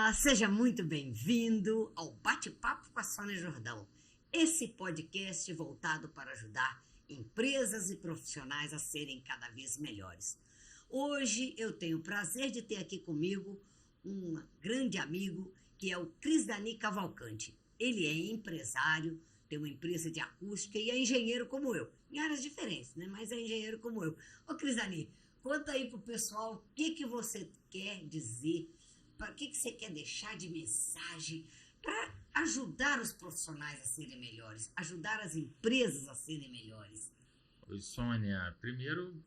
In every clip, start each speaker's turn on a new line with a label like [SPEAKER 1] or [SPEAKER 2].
[SPEAKER 1] Olá, seja muito bem-vindo ao Bate-Papo com a Sônia Jordão. Esse podcast voltado para ajudar empresas e profissionais a serem cada vez melhores. Hoje eu tenho o prazer de ter aqui comigo um grande amigo que é o Crisdani Cavalcante. Ele é empresário, tem uma empresa de acústica e é engenheiro como eu, em áreas diferentes, né? Mas é engenheiro como eu. Ô Crisdani, conta aí pro pessoal o que você quer dizer, o que você quer deixar de mensagem para ajudar os profissionais a serem melhores, ajudar as empresas a serem melhores.
[SPEAKER 2] Oi, Sônia. Primeiro,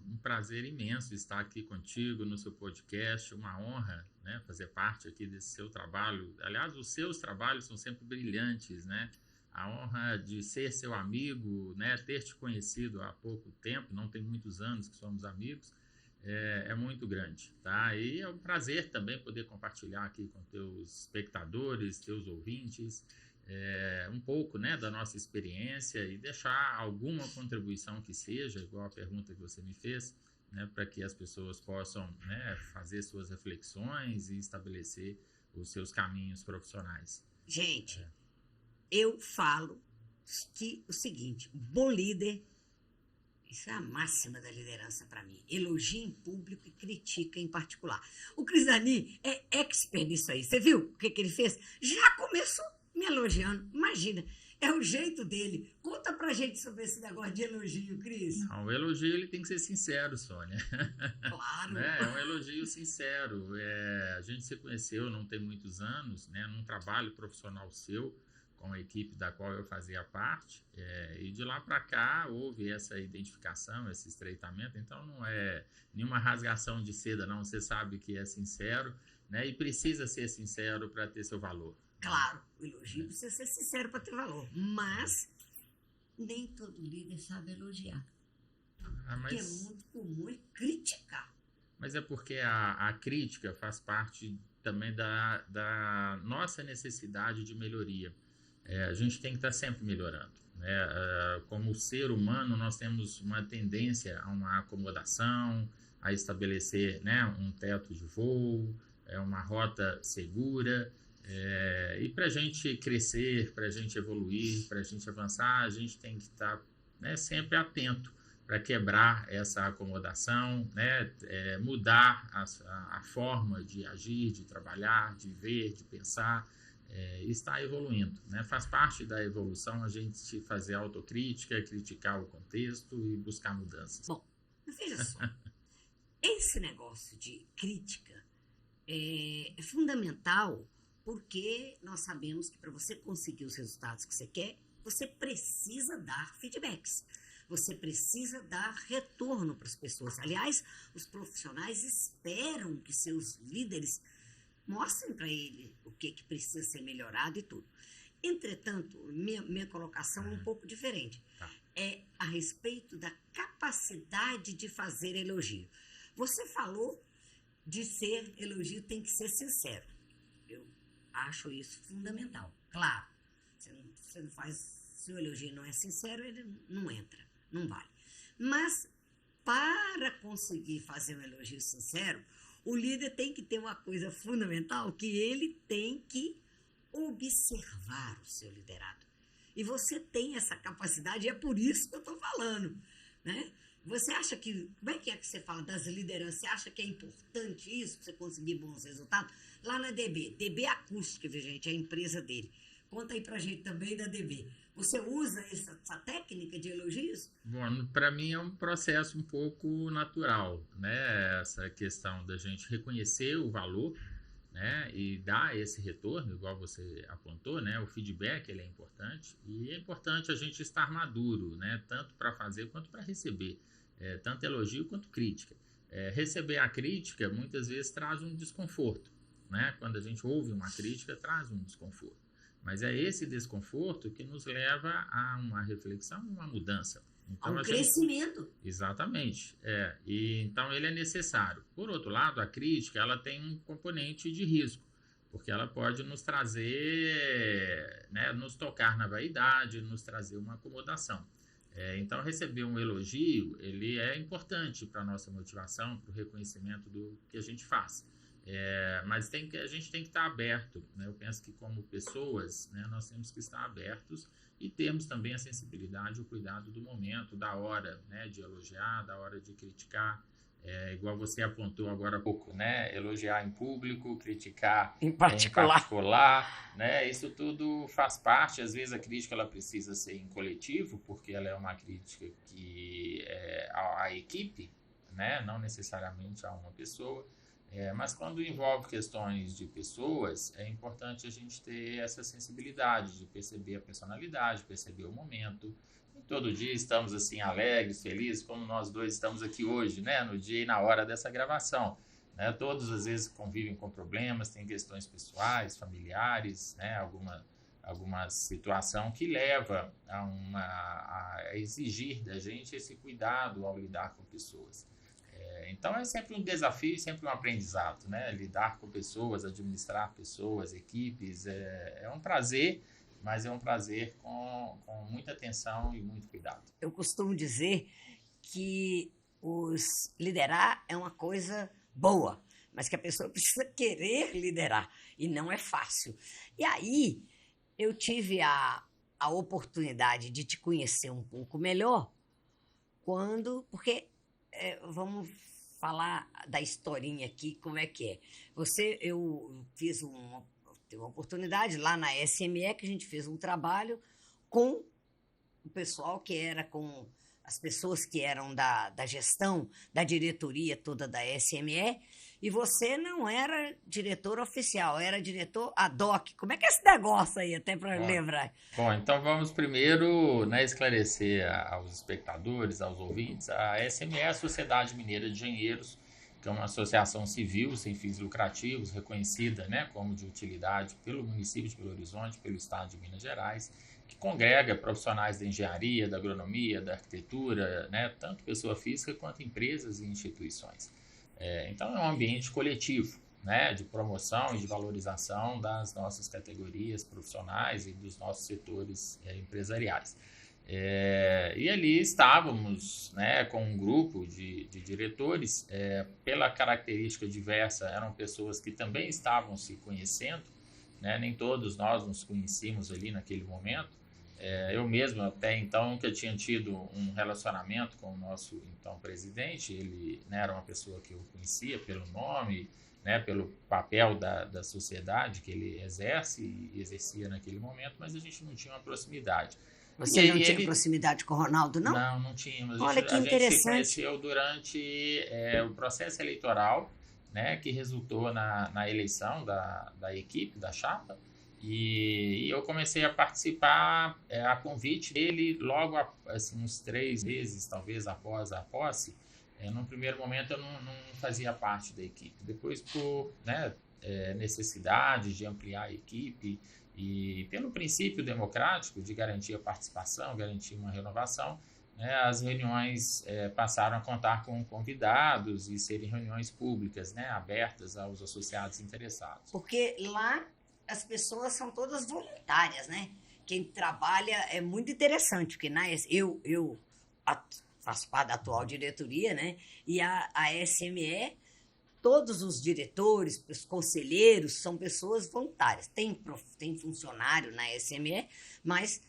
[SPEAKER 2] um prazer imenso estar aqui contigo no seu podcast, uma honra, fazer parte aqui desse seu trabalho. Aliás, os seus trabalhos são sempre brilhantes, né? A honra de ser seu amigo, ter te conhecido há pouco tempo, não tem muitos anos que somos amigos, é muito grande, tá? E é um prazer também poder compartilhar aqui com teus espectadores, teus ouvintes, um pouco, da nossa experiência e deixar alguma contribuição que seja, igual a pergunta que você me fez, para que as pessoas possam, fazer suas reflexões e estabelecer os seus caminhos profissionais.
[SPEAKER 1] Gente, eu falo que o seguinte, bom líder, isso é a máxima da liderança para mim. Elogia em público e critica em particular. O Crisdani é expert nisso aí. Você viu o que ele fez? Já começou me elogiando. Imagina, é o jeito dele. Conta pra gente sobre esse negócio de elogio, Cris.
[SPEAKER 2] Não, o elogio ele tem que ser sincero, Sônia.
[SPEAKER 1] Claro.
[SPEAKER 2] É um elogio sincero. A gente se conheceu não tem muitos anos, num trabalho profissional seu, com a equipe da qual eu fazia parte, e de lá para cá houve essa identificação, esse estreitamento, então não é nenhuma rasgação de seda, não, você sabe que é sincero, e precisa ser sincero para ter seu valor.
[SPEAKER 1] Claro, o elogio precisa ser sincero para ter valor, mas nem todo líder sabe elogiar, porque é muito comum criticar.
[SPEAKER 2] Mas é porque a crítica faz parte também da nossa necessidade de melhoria. A gente tem que estar sempre melhorando, como ser humano, nós temos uma tendência a uma acomodação, a estabelecer, um teto de voo, uma rota segura, e para a gente crescer, para a gente evoluir, para a gente avançar, a gente tem que estar, sempre atento para quebrar essa acomodação, mudar a forma de agir, de trabalhar, de ver, de pensar. Está evoluindo, Faz parte da evolução a gente fazer autocrítica, criticar o contexto e buscar mudanças.
[SPEAKER 1] Bom, veja só, esse negócio de crítica é fundamental porque nós sabemos que para você conseguir os resultados que você quer, você precisa dar feedbacks. Você precisa dar retorno para as pessoas. Aliás, os profissionais esperam que seus líderes mostrem para ele o que precisa ser melhorado e tudo. Entretanto, minha colocação é um pouco diferente. É a respeito da capacidade de fazer elogio. Você falou de ser elogio tem que ser sincero. Eu acho isso fundamental. Claro, você não faz, se o elogio não é sincero, ele não entra, não vale. Mas, para conseguir fazer um elogio sincero, o líder tem que ter uma coisa fundamental, que ele tem que observar o seu liderado. E você tem essa capacidade, e é por isso que eu estou falando, Você acha que, como é que você fala das lideranças? Você acha que é importante isso para você conseguir bons resultados? Lá na DB Acústica, viu, gente? É a empresa dele. Conta aí pra gente também da DB. Você usa essa técnica de elogios?
[SPEAKER 2] Bom, para mim é um processo um pouco natural, Essa questão da gente reconhecer o valor, e dar esse retorno, igual você apontou, O feedback ele é importante e é importante a gente estar maduro, Tanto para fazer quanto para receber, tanto elogio quanto crítica. Receber a crítica muitas vezes traz um desconforto, Quando a gente ouve uma crítica traz um desconforto. Mas é esse desconforto que nos leva a uma reflexão, uma mudança.
[SPEAKER 1] Então, um crescimento.
[SPEAKER 2] Exatamente. Então, ele é necessário. Por outro lado, a crítica ela tem um componente de risco, porque ela pode nos trazer, nos tocar na vaidade, nos trazer uma acomodação. Então, receber um elogio, ele é importante para a nossa motivação, para o reconhecimento do que a gente faz. Mas a gente tem que estar aberto, né? Eu penso que como pessoas, né, nós temos que estar abertos e termos também a sensibilidade, o cuidado do momento, da hora, né, de elogiar, da hora de criticar. Igual você apontou agora há pouco, né? Elogiar em público, criticar
[SPEAKER 1] Em
[SPEAKER 2] em
[SPEAKER 1] particular.
[SPEAKER 2] particular, né? Isso tudo faz parte. Às vezes a crítica ela precisa ser em coletivo, porque ela é uma crítica que é à equipe, né? Não necessariamente a uma pessoa. Mas quando envolve questões de pessoas, é importante a gente ter essa sensibilidade de perceber a personalidade, perceber o momento. Todo dia estamos assim alegres, felizes, como nós dois estamos aqui hoje, né, no dia e na hora dessa gravação, né? Todos às vezes convivem com problemas, têm questões pessoais, familiares, né, alguma situação que leva a exigir da gente esse cuidado ao lidar com pessoas. Então é sempre um desafio, sempre um aprendizado, né? Lidar com pessoas, administrar pessoas, equipes, é um prazer, mas é um prazer com muita atenção e muito cuidado.
[SPEAKER 1] Eu costumo dizer que liderar é uma coisa boa, mas que a pessoa precisa querer liderar, e não é fácil. E aí eu tive a oportunidade de te conhecer um pouco melhor porque vamos falar da historinha aqui, como é que é. Eu fiz uma oportunidade lá na SME, que a gente fez um trabalho com o pessoal que era com as pessoas que eram da gestão, da diretoria toda da SME, e você não era diretor oficial, era diretor ad hoc. Como é que é esse negócio aí, até para lembrar?
[SPEAKER 2] Bom, então vamos primeiro, né, esclarecer aos espectadores, aos ouvintes. A SME é a Sociedade Mineira de Engenheiros, que é uma associação civil sem fins lucrativos, reconhecida, né, como de utilidade pelo município de Belo Horizonte, pelo estado de Minas Gerais, que congrega profissionais da engenharia, da agronomia, da arquitetura, né, tanto pessoa física quanto empresas e instituições. Então é um ambiente coletivo, né, de promoção e de valorização das nossas categorias profissionais e dos nossos setores empresariais. E ali estávamos, né, com um grupo de diretores, pela característica diversa, eram pessoas que também estavam se conhecendo, né, nem todos nós nos conhecíamos ali naquele momento. Eu mesmo até então nunca tinha tido um relacionamento com o nosso então presidente. Ele, né, era uma pessoa que eu conhecia pelo nome, né, pelo papel da sociedade que ele exerce e exercia naquele momento, mas a gente não tinha uma proximidade.
[SPEAKER 1] Você não tinha proximidade com o Ronaldo, não?
[SPEAKER 2] Não tínhamos.
[SPEAKER 1] Olha que interessante.
[SPEAKER 2] A gente se conheceu durante o processo eleitoral, né, que resultou na eleição da equipe, da chapa, e eu comecei a participar a convite dele logo, assim, uns 3 meses, talvez, após a posse. No primeiro momento eu não fazia parte da equipe. Depois, por necessidade de ampliar a equipe e pelo princípio democrático de garantir a participação, garantir uma renovação, né, as reuniões passaram a contar com convidados e serem reuniões públicas, né, abertas aos associados interessados.
[SPEAKER 1] Porque lá as pessoas são todas voluntárias, né? Quem trabalha é muito interessante, porque eu faço parte da atual diretoria, né? E a SME, todos os diretores, os conselheiros, são pessoas voluntárias. Tem funcionário na SME, mas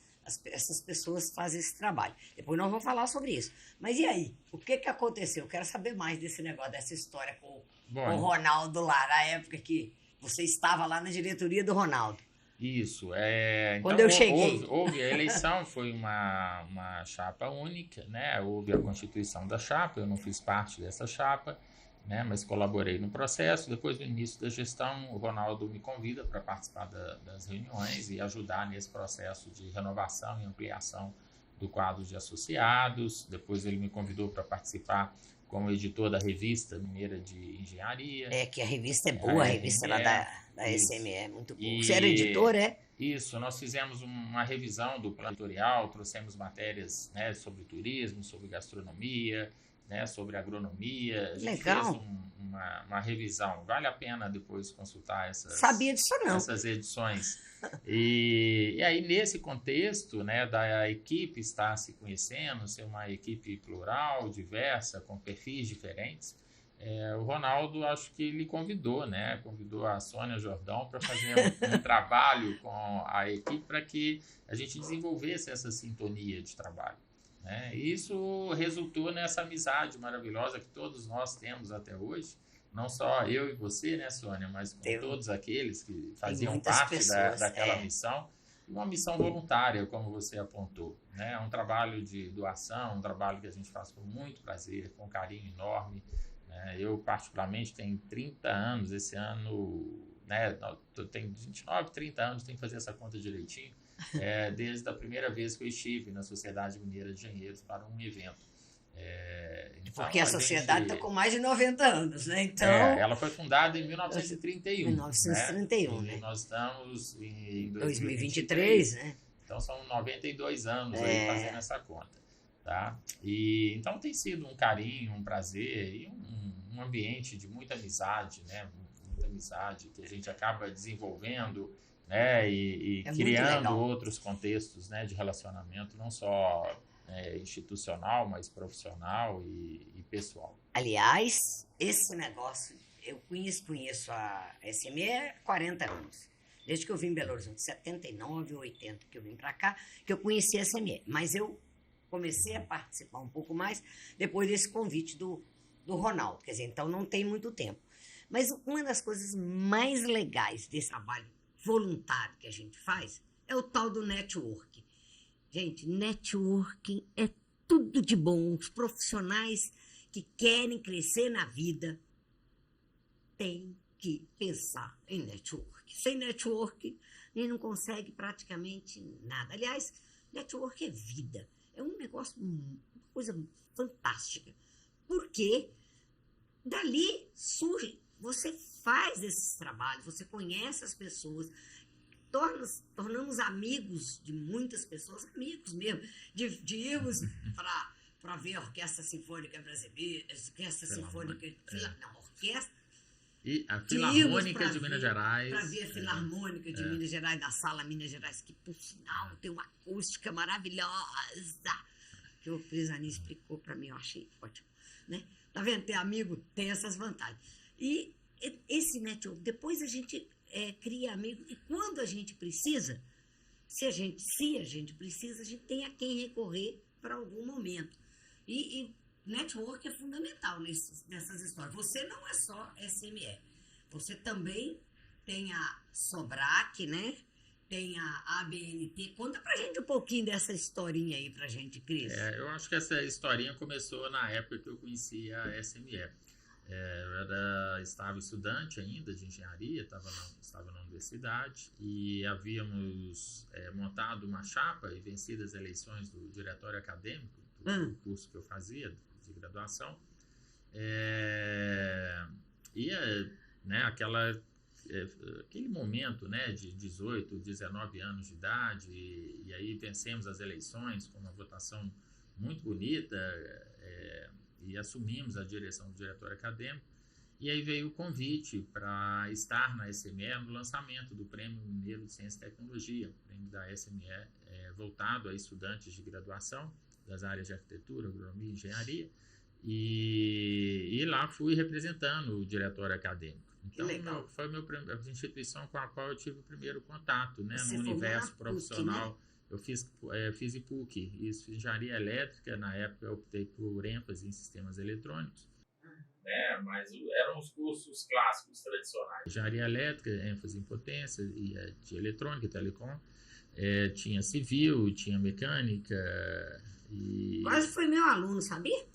[SPEAKER 1] essas pessoas fazem esse trabalho. Depois nós vamos falar sobre isso. Mas e aí? O que aconteceu? Eu quero saber mais desse negócio, dessa história com o Ronaldo lá, na época que você estava lá na diretoria do Ronaldo.
[SPEAKER 2] Isso.
[SPEAKER 1] Quando eu cheguei.
[SPEAKER 2] Houve a eleição, foi uma chapa única, né? Houve a constituição da chapa, eu não fiz parte dessa chapa, né? Mas colaborei no processo. Depois do início da gestão, o Ronaldo me convida para participar das reuniões e ajudar nesse processo de renovação e ampliação do quadro de associados. Depois ele me convidou para participar como editor da revista Mineira de Engenharia.
[SPEAKER 1] Que a revista é boa, a revista lá da SME é muito boa. Você era editor,
[SPEAKER 2] Isso, nós fizemos uma revisão do plano editorial, trouxemos matérias, né, sobre turismo, sobre gastronomia, né, sobre agronomia. A gente fez uma revisão. Vale a pena depois consultar
[SPEAKER 1] Sabia disso, não.
[SPEAKER 2] essas edições. E aí, nesse contexto, né, da equipe estar se conhecendo, ser uma equipe plural, diversa, com perfis diferentes, O Ronaldo, acho que ele convidou, né? Convidou a Sônia Jordão para fazer um trabalho com a equipe para que a gente desenvolvesse essa sintonia de trabalho, né? E isso resultou nessa amizade maravilhosa que todos nós temos até hoje, não só eu e você, né, Sônia, mas com todos aqueles que faziam parte daquela missão, uma missão voluntária, como você apontou, né? Um trabalho de doação, um trabalho que a gente faz com muito prazer, com carinho enorme. Eu, particularmente, tenho 30 anos, esse ano, né, eu tenho 29, 30 anos, tenho que fazer essa conta direitinho, desde a primeira vez que eu estive na Sociedade Mineira de Engenheiros para um evento.
[SPEAKER 1] Então, porque a sociedade está com mais de 90 anos, né? Então,
[SPEAKER 2] ela foi fundada em 1931.
[SPEAKER 1] 1931, né?
[SPEAKER 2] E nós estamos em
[SPEAKER 1] 2023, né?
[SPEAKER 2] Então, são 92 anos aí fazendo essa conta. Tá? E então tem sido um carinho, um prazer e um ambiente de muita amizade, né? Muita amizade que a gente acaba desenvolvendo, né? E criando outros contextos, né? De relacionamento, não só institucional, mas profissional e pessoal.
[SPEAKER 1] Aliás, esse negócio, eu conheço a SME há 40 anos. Desde que eu vim em Belo Horizonte, 79, 80 que eu vim para cá, que eu conheci a SME. Mas eu comecei a participar um pouco mais depois desse convite do Ronaldo. Quer dizer, então não tem muito tempo. Mas uma das coisas mais legais desse trabalho voluntário que a gente faz é o tal do network. Gente, networking é tudo de bom. Os profissionais que querem crescer na vida têm que pensar em network. Sem network, a gente não consegue praticamente nada. Aliás, network é vida. É um negócio, uma coisa fantástica. Porque dali surge, você faz esses trabalhos, você conhece as pessoas, tornamos amigos de muitas pessoas, amigos mesmo, de irmos para ver a Orquestra Sinfônica Brasileira, Orquestra Sinfônica... Não, orquestra...
[SPEAKER 2] E a Filarmônica de Minas Gerais.
[SPEAKER 1] Para ver a Filarmônica de Minas Gerais, da Sala Minas Gerais, que, por sinal, tem uma acústica maravilhosa, que o Crisani explicou para mim, eu achei ótimo. Né? Tá vendo? Ter amigo tem essas vantagens. E esse network, depois a gente cria amigo, e quando a gente precisa, se a gente precisa, a gente tem a quem recorrer para algum momento. E network é fundamental nessas histórias. Você não é só SME. Você também tem a Sobrac, né? Tem a ABNT. Conta pra gente um pouquinho dessa historinha aí pra gente, Cris.
[SPEAKER 2] Eu acho que essa historinha começou na época que eu conhecia a SME. Eu estava estudante ainda de engenharia, estava na universidade e havíamos montado uma chapa e vencido as eleições do diretório acadêmico do curso que eu fazia, de graduação, né, aquele momento, né, de 18, 19 anos de idade, e aí vencemos as eleições com uma votação muito bonita, e assumimos a direção do diretório acadêmico, e aí veio o convite para estar na SME no lançamento do Prêmio Mineiro de Ciência e Tecnologia, prêmio da SME voltado a estudantes de graduação das áreas de arquitetura, agronomia e engenharia, e lá fui representando o diretório acadêmico. Então, foi a instituição com a qual eu tive o primeiro contato, né, no universo profissional. PUC, né? Eu fiz IPUC, fiz engenharia elétrica, na época eu optei por ênfase em sistemas eletrônicos. Mas eram os cursos clássicos, tradicionais. Engenharia elétrica, ênfase em potência, e de eletrônica, telecom. Tinha civil, tinha mecânica...
[SPEAKER 1] Quase foi meu aluno, sabia?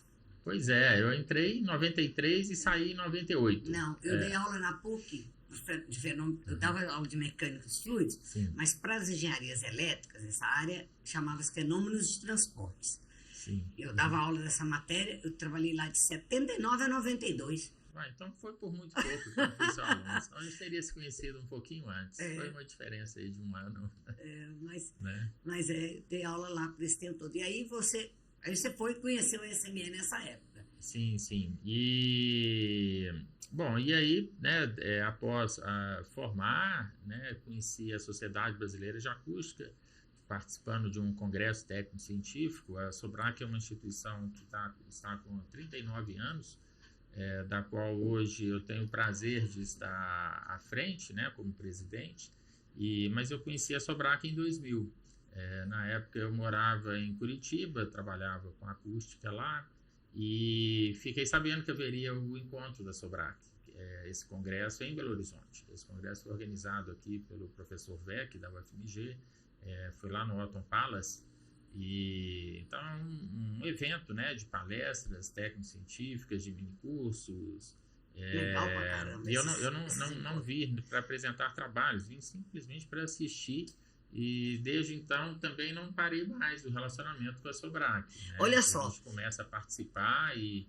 [SPEAKER 2] Pois é, eu entrei em 93 e saí em 98.
[SPEAKER 1] Não, eu dei aula na PUC, eu dava aula de mecânicos fluidos,
[SPEAKER 2] sim,
[SPEAKER 1] mas para as engenharias elétricas, essa área chamava-se fenômenos de transportes.
[SPEAKER 2] Sim.
[SPEAKER 1] Eu dava aula dessa matéria, eu trabalhei lá de 79 a 92.
[SPEAKER 2] Então foi por muito pouco que eu fui seu aluno, senão a gente teria se conhecido um pouquinho antes. Foi uma diferença aí de um ano.
[SPEAKER 1] Mas dei aula lá por esse tempo todo. E aí você foi conhecer o SME nessa época.
[SPEAKER 2] Sim, sim. E aí, né, após formar, né, conheci a Sociedade Brasileira de Acústica, participando de um congresso técnico-científico. A Sobrac é uma instituição que está com 39 anos, da qual hoje eu tenho o prazer de estar à frente, né, como presidente, mas eu conheci a Sobrac em 2000. Na época eu morava em Curitiba, trabalhava com acústica lá, e fiquei sabendo que haveria o encontro da Sobrac, esse congresso em Belo Horizonte. Esse congresso foi organizado aqui pelo professor Vec, da UFMG, foi lá no Otton Palace, e então um evento, né, de palestras técnico-científicas, de minicursos.
[SPEAKER 1] Legal pra caramba.
[SPEAKER 2] E eu não vim para apresentar trabalhos, vim simplesmente para assistir, e desde então também não parei mais do relacionamento com a Sobrac, né?
[SPEAKER 1] Olha só.
[SPEAKER 2] A gente começa a participar e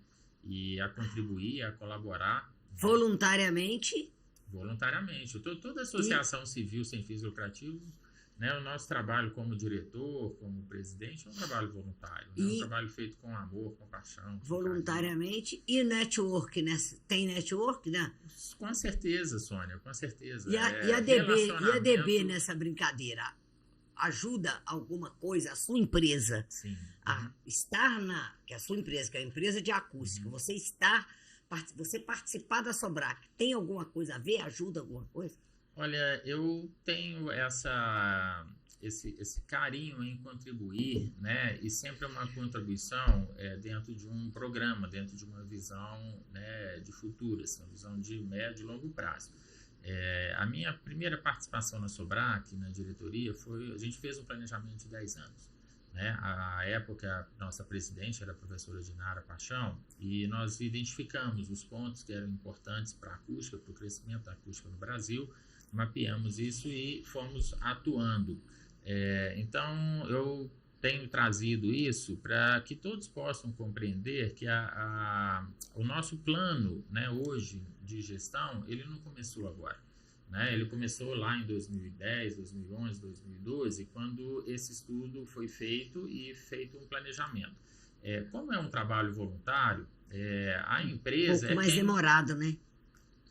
[SPEAKER 2] a contribuir, a colaborar.
[SPEAKER 1] Voluntariamente.
[SPEAKER 2] Voluntariamente. Toda associação civil sem fins lucrativos, né, o nosso trabalho como diretor, como presidente, é um trabalho voluntário, né? Um trabalho feito com amor, com paixão.
[SPEAKER 1] Voluntariamente. E network, né? Tem network, né?
[SPEAKER 2] Com certeza, Sônia, com certeza.
[SPEAKER 1] E a DB nessa brincadeira? Ajuda alguma coisa a sua empresa?
[SPEAKER 2] Sim.
[SPEAKER 1] A estar que a sua empresa, que é a empresa de acústica, você participar da Sobrac, tem alguma coisa a ver? Ajuda alguma coisa?
[SPEAKER 2] Olha, eu tenho esse carinho em contribuir, né? E sempre uma contribuição dentro de um programa, dentro de uma visão, né, de futuro, assim, uma visão de médio e longo prazo. A minha primeira participação na Sobrac, na diretoria, a gente fez um planejamento de 10 anos. Né? À época, a nossa presidente era a professora Dinara Paixão, e nós identificamos os pontos que eram importantes para a acústica, para o crescimento da acústica no Brasil, mapeamos isso e fomos atuando. Então, eu tenho trazido isso para que todos possam compreender que o nosso plano, né, hoje de gestão, ele não começou agora. Né? Ele começou lá em 2010, 2011, 2012, quando esse estudo foi feito e feito um planejamento. Como é um trabalho voluntário, a empresa...
[SPEAKER 1] Um pouco mais demorado, né?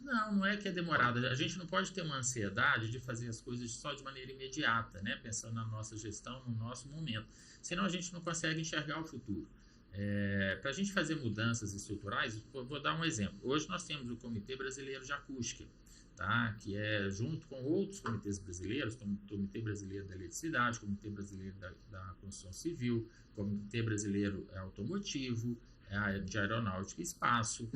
[SPEAKER 2] Não é que é demorado. A gente não pode ter uma ansiedade de fazer as coisas só de maneira imediata, né? Pensando na nossa gestão, no nosso momento. Senão a gente não consegue enxergar o futuro. Para a gente fazer mudanças estruturais, vou dar um exemplo. Hoje nós temos o Comitê Brasileiro de Acústica, tá? Que é junto com outros comitês brasileiros, como o Comitê Brasileiro da Eletricidade, Comitê Brasileiro da Construção Civil, Comitê Brasileiro Automotivo, de Aeronáutica e Espaço.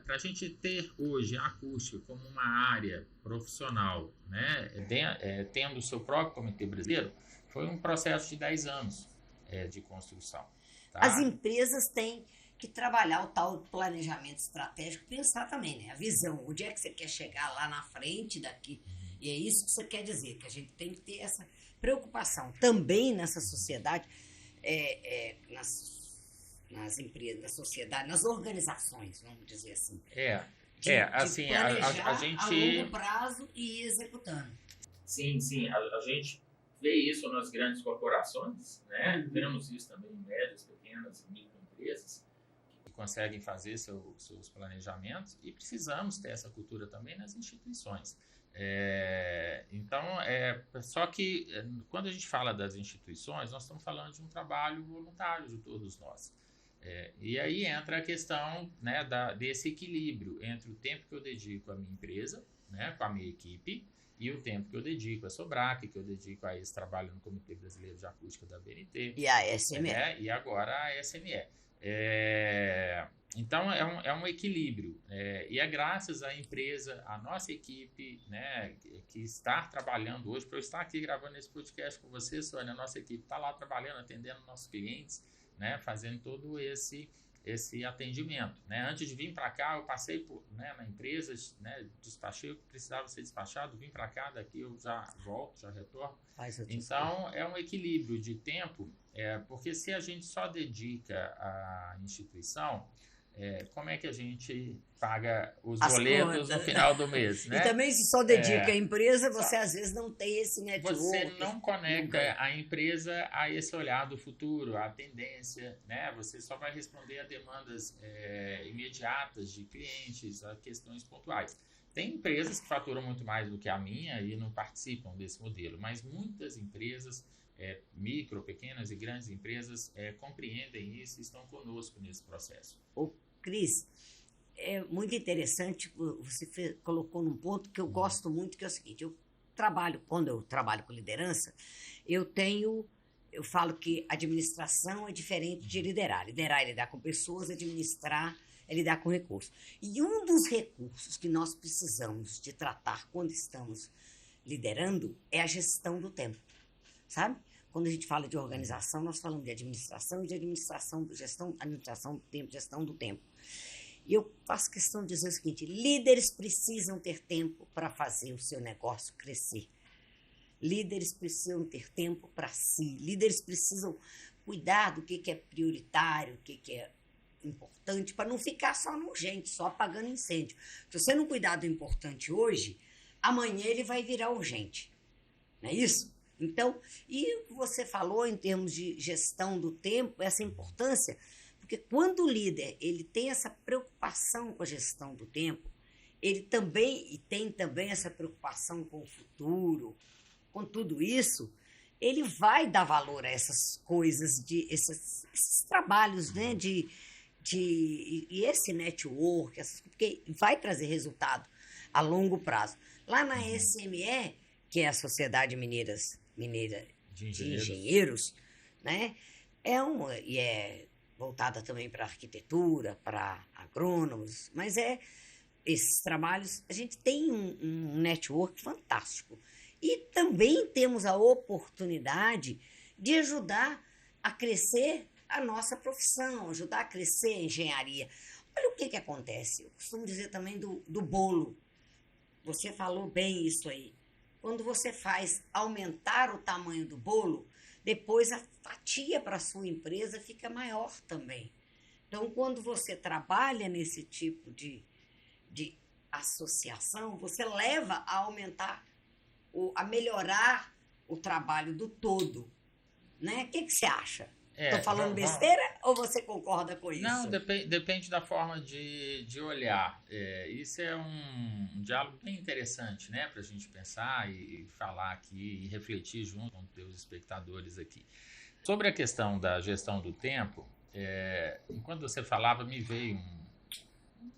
[SPEAKER 2] Para a gente ter hoje a acústica como uma área profissional, né, tendo o seu próprio comitê brasileiro, foi um processo de 10 anos de construção. Tá?
[SPEAKER 1] As empresas têm que trabalhar o tal planejamento estratégico, pensar também, né? A visão, onde é que você quer chegar lá na frente daqui. E é isso que você quer dizer, que a gente tem que ter essa preocupação também nessa sociedade, nas empresas, na sociedade, nas organizações, vamos dizer assim.
[SPEAKER 2] Assim, a gente...
[SPEAKER 1] a longo prazo e ir executando.
[SPEAKER 2] Sim, a gente vê isso nas grandes corporações, né? Vemos isso também em médias, pequenas e microempresas, que conseguem fazer seus planejamentos, e precisamos ter essa cultura também nas instituições. Então, só que quando a gente fala das instituições, nós estamos falando de um trabalho voluntário de todos nós. E aí entra a questão, né, desse equilíbrio entre o tempo que eu dedico à minha empresa, né, com a minha equipe, e o tempo que eu dedico à Sobrac, que eu dedico a esse trabalho no Comitê Brasileiro de Acústica da BNT.
[SPEAKER 1] E a SME.
[SPEAKER 2] E agora a SME. Então, é um equilíbrio. E é graças à empresa, à nossa equipe, né, que está trabalhando hoje, para eu estar aqui gravando esse podcast com você, Sônia, a nossa equipe está lá trabalhando, atendendo nossos clientes, né, fazendo todo esse atendimento. Né? Antes de vir para cá, eu passei na empresa, né, despachei o que precisava ser despachado, vim para cá, daqui eu já volto, já retorno. Então, é um equilíbrio de tempo, porque se a gente só dedica à instituição, como é que a gente paga os boletos no final do mês, né?
[SPEAKER 1] E também, se só dedica à empresa, você às vezes não tem esse network.
[SPEAKER 2] Você não conecta a empresa a esse olhar do futuro, a tendência, né? Você só vai responder a demandas imediatas de clientes, a questões pontuais. Tem empresas que faturam muito mais do que a minha e não participam desse modelo, mas muitas empresas, micro, pequenas e grandes empresas, compreendem isso e estão conosco nesse processo.
[SPEAKER 1] Cris, é muito interessante, você colocou num ponto que eu gosto muito, que é o seguinte, quando eu trabalho com liderança, eu falo que administração é diferente de liderar. Liderar é lidar com pessoas, administrar é lidar com recursos. E um dos recursos que nós precisamos de tratar quando estamos liderando é a gestão do tempo, sabe? Quando a gente fala de organização, nós falamos de administração e de administração do tempo, gestão do tempo. E eu faço questão de dizer o seguinte: líderes precisam ter tempo para fazer o seu negócio crescer. Líderes precisam ter tempo para si. Líderes precisam cuidar do que é prioritário, o que é importante, para não ficar só no urgente, só apagando incêndio. Se você não cuidar do importante hoje, amanhã ele vai virar urgente. Não é isso? Então, e o que você falou em termos de gestão do tempo, essa importância, porque quando o líder ele tem essa preocupação com a gestão do tempo, ele tem também essa preocupação com o futuro, com tudo isso, ele vai dar valor a essas coisas, esses trabalhos, né, e esse network, porque vai trazer resultado a longo prazo. Lá na SME, que é a Sociedade Mineira de Engenheiros, né, é voltada também para arquitetura, para agrônomos, mas esses trabalhos, a gente tem um network fantástico. E também temos a oportunidade de ajudar a crescer a nossa profissão, ajudar a crescer a engenharia. Olha o que acontece. Eu costumo dizer também do bolo. Você falou bem isso aí. Quando você faz aumentar o tamanho do bolo, depois a fatia para a sua empresa fica maior também. Então, quando você trabalha nesse tipo de associação, você leva a aumentar, a melhorar o trabalho do todo. Né? O que você acha? Estou falando besteira ou você concorda com isso?
[SPEAKER 2] Não, depende da forma de olhar. Isso é um diálogo bem interessante, né, para a gente pensar e falar aqui e refletir junto com os espectadores aqui. Sobre a questão da gestão do tempo, enquanto você falava, me veio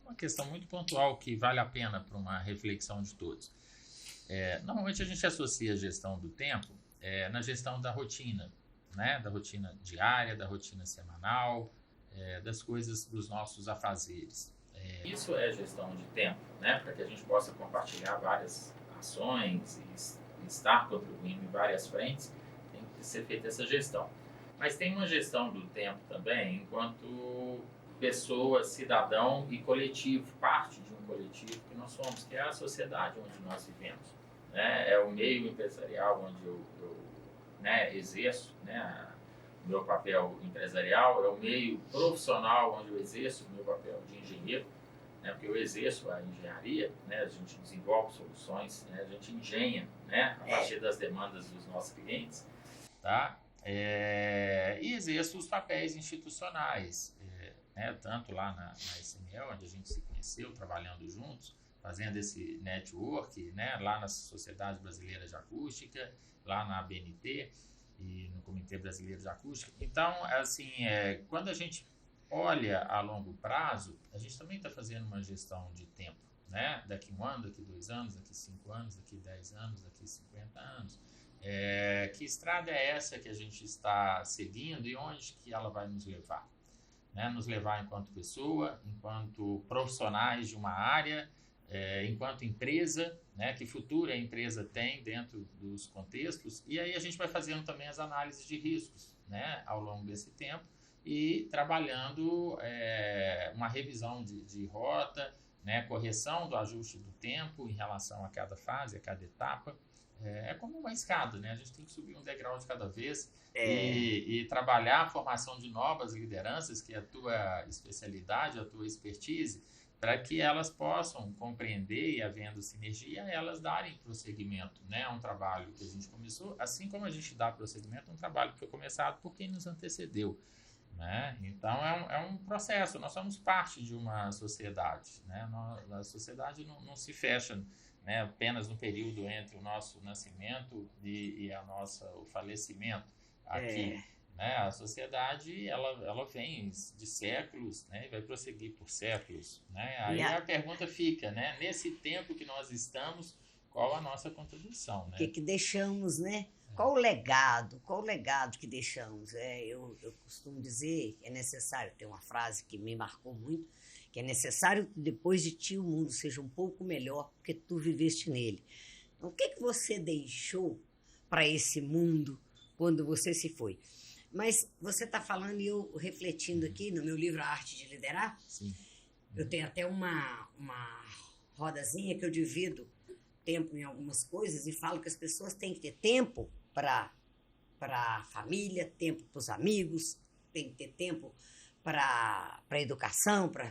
[SPEAKER 2] uma questão muito pontual que vale a pena para uma reflexão de todos. Normalmente a gente associa a gestão do tempo na gestão da rotina, né? Da rotina diária, da rotina semanal, das coisas dos nossos afazeres. Isso é gestão de tempo, né? Para que a gente possa compartilhar várias ações e estar contribuindo em várias frentes, tem que ser feita essa gestão. Mas tem uma gestão do tempo também enquanto pessoa, cidadão e coletivo, parte de um coletivo que nós somos, que é a sociedade onde nós vivemos, né? É o meio empresarial onde eu exerço, né, o meu papel empresarial, é o meio profissional onde eu exerço o meu papel de engenheiro, né, porque eu exerço a engenharia, né, a gente desenvolve soluções, né, a gente engenha, né, a partir das demandas dos nossos clientes, tá? E exerço os papéis institucionais, né, tanto lá na SML, onde a gente se conheceu, trabalhando juntos, fazendo esse network, né, lá na Sociedade Brasileira de Acústica, lá na ABNT e no Comitê Brasileiro de Acústica. Então, assim, quando a gente olha a longo prazo, a gente também está fazendo uma gestão de tempo, né? Daqui 1 ano, daqui 2 anos, daqui 5 anos, daqui 10 anos, daqui 50 anos. Que estrada é essa que a gente está seguindo e onde que ela vai nos levar? Né? Nos levar enquanto pessoa, enquanto profissionais de uma área, enquanto empresa, né, que futuro a empresa tem dentro dos contextos, e aí a gente vai fazendo também as análises de riscos, né, ao longo desse tempo e trabalhando uma revisão de rota, né, correção do ajuste do tempo em relação a cada fase, a cada etapa. É como uma escada, né? A gente tem que subir um degrau de cada vez e trabalhar a formação de novas lideranças, que é a tua especialidade, a tua expertise, para que elas possam compreender e, havendo sinergia, elas darem prosseguimento, né, a um trabalho que a gente começou, assim como a gente dá prosseguimento a um trabalho que foi começado por quem nos antecedeu, né? Então, é um processo, nós somos parte de uma sociedade, né? A sociedade não se fecha, né, apenas no período entre o nosso nascimento e o falecimento aqui. né? A sociedade, ela vem de séculos, né? E vai prosseguir por séculos, né?
[SPEAKER 1] E
[SPEAKER 2] Aí
[SPEAKER 1] a,
[SPEAKER 2] a pergunta fica, né? Nesse tempo que nós estamos, qual a nossa contribuição,
[SPEAKER 1] que
[SPEAKER 2] né?
[SPEAKER 1] que deixamos, né? Qual o legado? Qual o legado que deixamos? Eu costumo dizer que é necessário, tem uma frase que me marcou muito, que é necessário que depois de ti o mundo seja um pouco melhor porque tu viveste nele. Então, o que que você deixou para esse mundo quando você se foi? Mas você está falando e eu refletindo
[SPEAKER 2] Uhum.
[SPEAKER 1] aqui no meu livro A Arte de Liderar,
[SPEAKER 2] Sim.
[SPEAKER 1] eu tenho até uma rodazinha que eu divido tempo em algumas coisas e falo que as pessoas têm que ter tempo para a família, tempo para os amigos, tem que ter tempo para a educação, para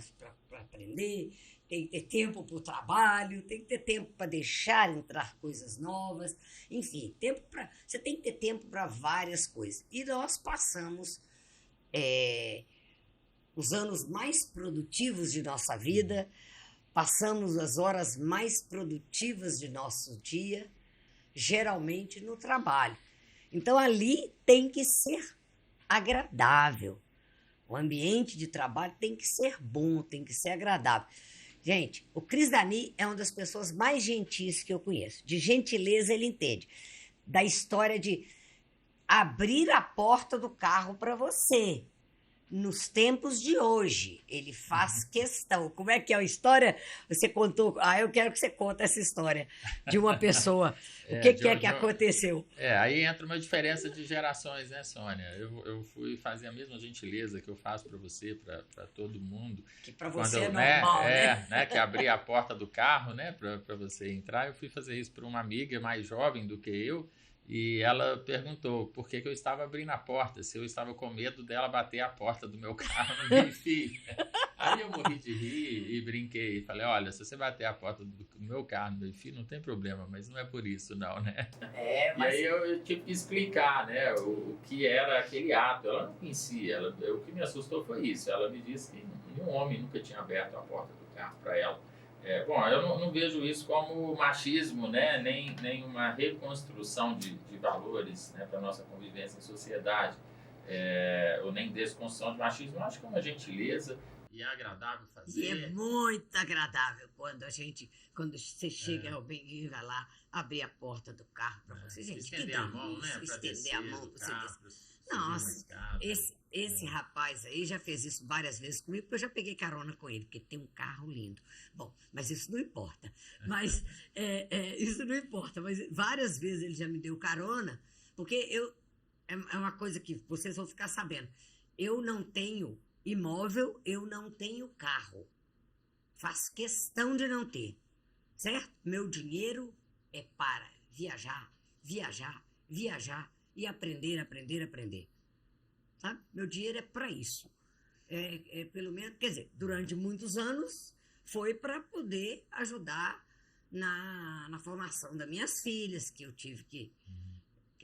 [SPEAKER 1] aprender, tem que ter tempo para o trabalho, tem que ter tempo para deixar entrar coisas novas, enfim, você tem que ter tempo para várias coisas. E nós passamos é, os anos mais produtivos de nossa vida, passamos as horas mais produtivas de nosso dia, geralmente no trabalho. Então ali tem que ser agradável. O ambiente de trabalho tem que ser bom, tem que ser agradável. Gente, o Cris Dani é uma das pessoas mais gentis que eu conheço. De gentileza ele entende. Da história de abrir a porta do carro para você. Nos tempos de hoje, ele faz questão. Como é que é a história? Você contou. Ah, eu quero que você conte essa história de uma pessoa. O
[SPEAKER 2] É,
[SPEAKER 1] que,
[SPEAKER 2] de,
[SPEAKER 1] que é
[SPEAKER 2] um-
[SPEAKER 1] que
[SPEAKER 2] de um-
[SPEAKER 1] aconteceu?
[SPEAKER 2] aí entra uma diferença de gerações, né, Sônia? Eu fui fazer a mesma gentileza que eu faço para você, para todo mundo.
[SPEAKER 1] Que para
[SPEAKER 2] Quando
[SPEAKER 1] você é
[SPEAKER 2] eu,
[SPEAKER 1] normal, né?
[SPEAKER 2] né, que abri a porta do carro, né, para você entrar, eu fui fazer isso para uma amiga mais jovem do que eu, e ela perguntou por que que eu estava abrindo a porta, se eu estava com medo dela bater a porta do meu carro no meio-fio. Aí eu morri de rir e brinquei, falei, olha, se você bater a porta do meu carro no meio-fio, não tem problema, mas não é por isso não, né?
[SPEAKER 1] É,
[SPEAKER 2] E
[SPEAKER 1] mas
[SPEAKER 2] aí eu tive que explicar, né, o que era aquele ato. Ela não conhecia, o que me assustou foi isso. Ela me disse que nenhum homem nunca tinha aberto a porta do carro para ela. Bom, eu não vejo isso como machismo, né, nem uma reconstrução de valores, né, para a nossa convivência em sociedade, ou nem desconstrução de machismo. Eu acho que é uma gentileza e é agradável
[SPEAKER 1] e é
[SPEAKER 2] fazer.
[SPEAKER 1] muito agradável quando você chega
[SPEAKER 2] É,
[SPEAKER 1] alguém e vai lá abrir a porta do carro para você. Gente, que
[SPEAKER 2] estender a mão, né,
[SPEAKER 1] delícia,
[SPEAKER 2] para
[SPEAKER 1] estender a
[SPEAKER 2] descer
[SPEAKER 1] mão
[SPEAKER 2] do
[SPEAKER 1] para você
[SPEAKER 2] carro,
[SPEAKER 1] descer.
[SPEAKER 2] para subir uma
[SPEAKER 1] Nossa,
[SPEAKER 2] escada.
[SPEAKER 1] esse rapaz aí já fez isso várias vezes comigo, porque eu já peguei carona com ele, porque tem um carro lindo. Bom, mas isso não importa. Mas isso não importa. Mas várias vezes ele já me deu carona, porque é uma coisa que vocês vão ficar sabendo. Eu não tenho imóvel, eu não tenho carro. Faço questão de não ter, certo? Meu dinheiro é para viajar, viajar, viajar e aprender, aprender, aprender. Sabe? Meu dinheiro é para isso. Pelo menos, quer dizer, durante muitos anos foi para poder ajudar na formação das minhas filhas, que eu tive que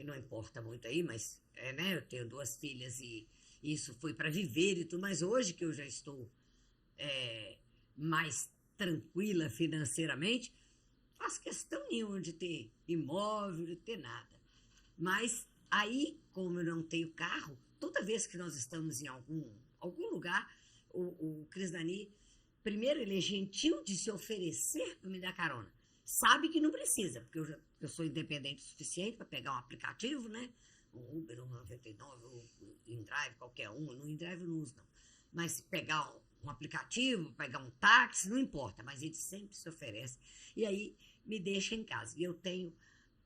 [SPEAKER 1] não importa muito aí, mas né, eu tenho duas filhas e isso foi para viver e tudo, mas hoje que eu já estou é, mais tranquila financeiramente, faço questão nenhuma de ter imóvel, de ter nada. Mas aí, como eu não tenho carro, toda vez que nós estamos em algum lugar, o Cris Dani, primeiro ele é gentil de se oferecer para me dar carona. Sabe que não precisa, porque eu sou independente o suficiente para pegar um aplicativo, né? Um Uber, um 99, um InDrive, qualquer um. No InDrive eu não uso, não. Mas pegar um aplicativo, pegar um táxi, não importa, mas ele sempre se oferece. E aí me deixa em casa. E eu tenho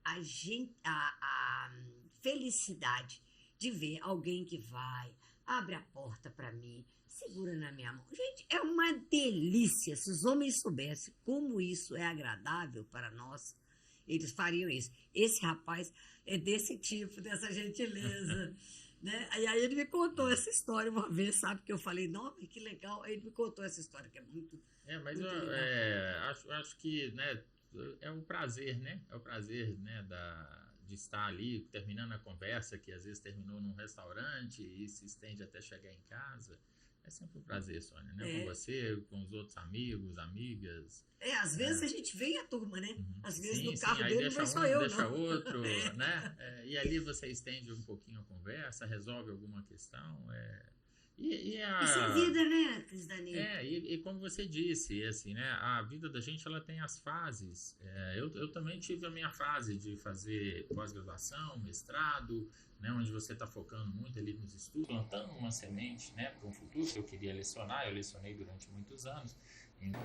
[SPEAKER 1] a felicidade de ver alguém que vai, abre a porta para mim, segura na minha mão. Gente, é uma delícia. Se os homens soubessem como isso é agradável para nós, eles fariam isso. Esse rapaz é desse tipo, dessa gentileza. Né? E aí ele me contou essa história uma vez, sabe? Que eu falei, não, que legal. Aí ele me contou essa história, que é muito,
[SPEAKER 2] Mas
[SPEAKER 1] muito legal.
[SPEAKER 2] acho que, né, é o prazer, né? É o prazer, né, de estar ali, terminando a conversa, que às vezes terminou num restaurante e se estende até chegar em casa. É sempre um prazer, Sônia, né? Com você, com os outros amigos, amigas.
[SPEAKER 1] Às vezes a gente vem a turma, né? Às vezes
[SPEAKER 2] Sim,
[SPEAKER 1] no
[SPEAKER 2] sim,
[SPEAKER 1] carro
[SPEAKER 2] aí
[SPEAKER 1] dele não
[SPEAKER 2] deixa
[SPEAKER 1] vai só
[SPEAKER 2] um,
[SPEAKER 1] eu,
[SPEAKER 2] deixa
[SPEAKER 1] não.
[SPEAKER 2] outro, né? E ali você estende um pouquinho a conversa, resolve alguma questão.
[SPEAKER 1] Isso é vida, né, Cris Dani?
[SPEAKER 2] E como você disse, assim, né, a vida da gente ela tem as fases. Eu também tive a minha fase de fazer pós-graduação, mestrado, né, onde você está focando muito ali nos estudos, plantando uma semente, né, para um futuro que eu queria lecionar. Eu lecionei durante muitos anos.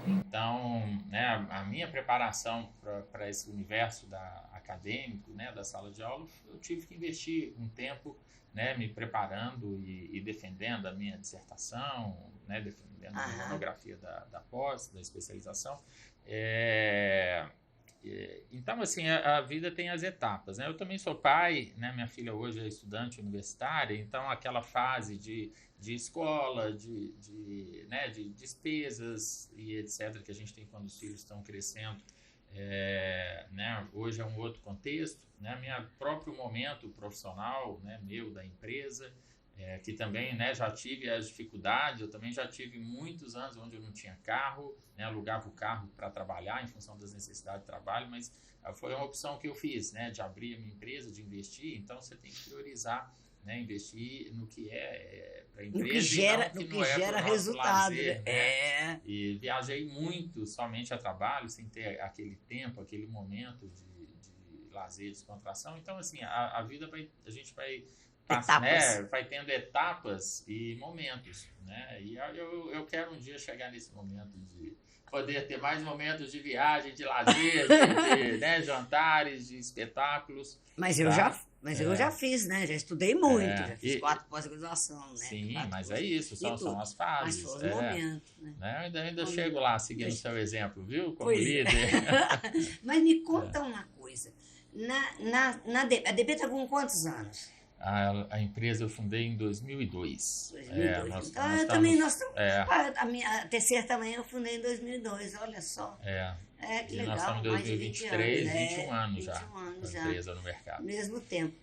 [SPEAKER 2] Então, né, a minha preparação para esse universo acadêmico, né, da sala de aula, eu tive que investir um tempo, né, me preparando e defendendo a minha dissertação, né, defendendo a minha monografia da pós, da especialização. Então, assim, a vida tem as etapas, né? Eu também sou pai, né? Minha filha hoje é estudante universitária, então aquela fase de escola, né, de despesas e etc., que a gente tem quando os filhos estão crescendo, né, hoje é um outro contexto, né, meu próprio momento profissional, né, meu, da empresa, que também, né, já tive as dificuldades. Eu também já tive muitos anos onde eu não tinha carro, né, alugava o carro para trabalhar em função das necessidades de trabalho, mas foi uma opção que eu fiz, né, de abrir a minha empresa, de investir. Então você tem que priorizar, né, investir no que é para a empresa
[SPEAKER 1] no que gera resultado,
[SPEAKER 2] lazer, né? E viajei muito somente a trabalho, sem ter aquele tempo, aquele momento de lazer, descontração. Então, assim, a vida a gente vai né, vai tendo etapas e momentos, né? E eu quero um dia chegar nesse momento de poder ter mais momentos de viagem, de lazer, né, jantares, de espetáculos.
[SPEAKER 1] Mas eu já fiz, né? Já estudei muito, já fiz 4 pós-graduação, né?
[SPEAKER 2] Sim, mas é isso, são as fases.
[SPEAKER 1] Mas foi o momento, né?
[SPEAKER 2] Ainda chego lá, seguindo o seu exemplo, viu? Como
[SPEAKER 1] pois
[SPEAKER 2] líder.
[SPEAKER 1] Mas me conta uma coisa. A DB está com quantos anos?
[SPEAKER 2] A empresa eu fundei em 2002.
[SPEAKER 1] 2002. A terceira também eu fundei em 2002, olha só. Que legal.
[SPEAKER 2] Nós estamos em 2023, 21 anos já.
[SPEAKER 1] 21 anos já.
[SPEAKER 2] Empresa no mercado.
[SPEAKER 1] Mesmo tempo.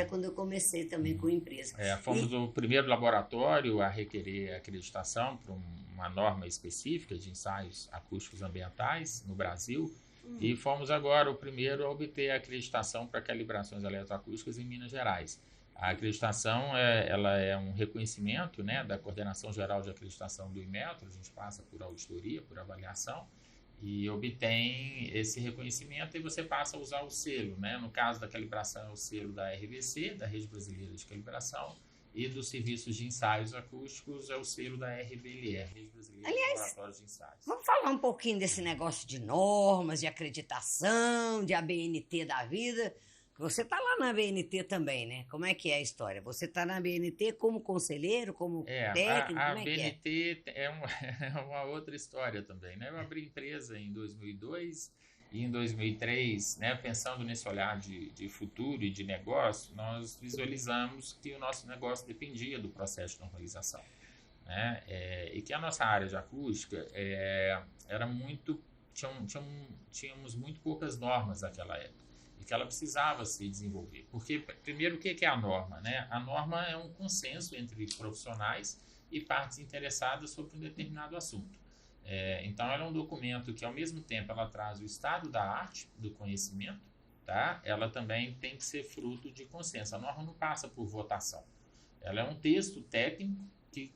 [SPEAKER 1] Quando eu comecei também com a empresa.
[SPEAKER 2] Fomos o primeiro laboratório a requerer acreditação para uma norma específica de ensaios acústicos ambientais no Brasil. E fomos agora o primeiro a obter a acreditação para calibrações eletroacústicas em Minas Gerais. A acreditação ela é um reconhecimento, né, da Coordenação Geral de Acreditação do Inmetro. A gente passa por auditoria, por avaliação e obtém esse reconhecimento, e você passa a usar o selo, né? No caso da calibração é o selo da RBC, da Rede Brasileira de Calibração, e dos serviços de ensaios acústicos é o selo da RBLR, Rede Brasileira de Laboratórios de Ensaios.
[SPEAKER 1] Vamos falar um pouquinho desse negócio de normas, de acreditação, de ABNT da vida. Você está lá na ABNT também, né? Como é que é a história? Você está na ABNT como conselheiro, como técnico?
[SPEAKER 2] A ABNT é uma outra história também, né? Eu abri empresa em 2002 e em 2003, né, pensando nesse olhar de futuro e de negócio, nós visualizamos que o nosso negócio dependia do processo de normalização, né? E que a nossa área de acústica era muito... Tínhamos muito poucas normas naquela época, que ela precisava se desenvolver. Porque, primeiro, o que é a norma, né? A norma é um consenso entre profissionais e partes interessadas sobre um determinado assunto. Então, ela é um documento que, ao mesmo tempo, ela traz o estado da arte, do conhecimento, tá? Ela também tem que ser fruto de consenso. A norma não passa por votação. Ela é um texto técnico que,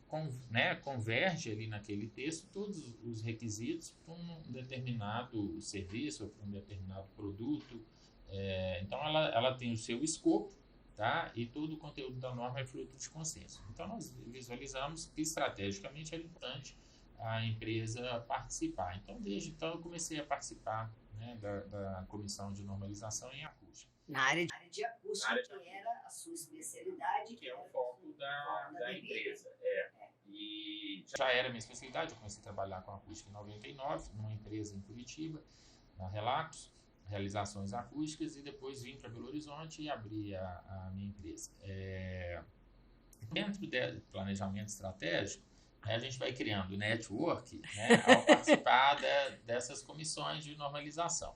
[SPEAKER 2] né, converge ali naquele texto todos os requisitos para um determinado serviço ou para um determinado produto. Então, ela tem o seu escopo, tá? E todo o conteúdo da norma é fruto de consenso. Então, nós visualizamos que, estrategicamente, é importante a empresa participar. Então, desde então, eu comecei a participar, né, da Comissão de Normalização em Acústica.
[SPEAKER 1] Na área de acústica, que era a sua especialidade.
[SPEAKER 2] Que é o foco da empresa. E já era minha especialidade. Eu comecei a trabalhar com acústica em 99, numa empresa em Curitiba, na Relatos, realizações acústicas, e depois vim para Belo Horizonte e abri a minha empresa. Dentro do planejamento estratégico, a gente vai criando network, né, ao participar dessas comissões de normalização.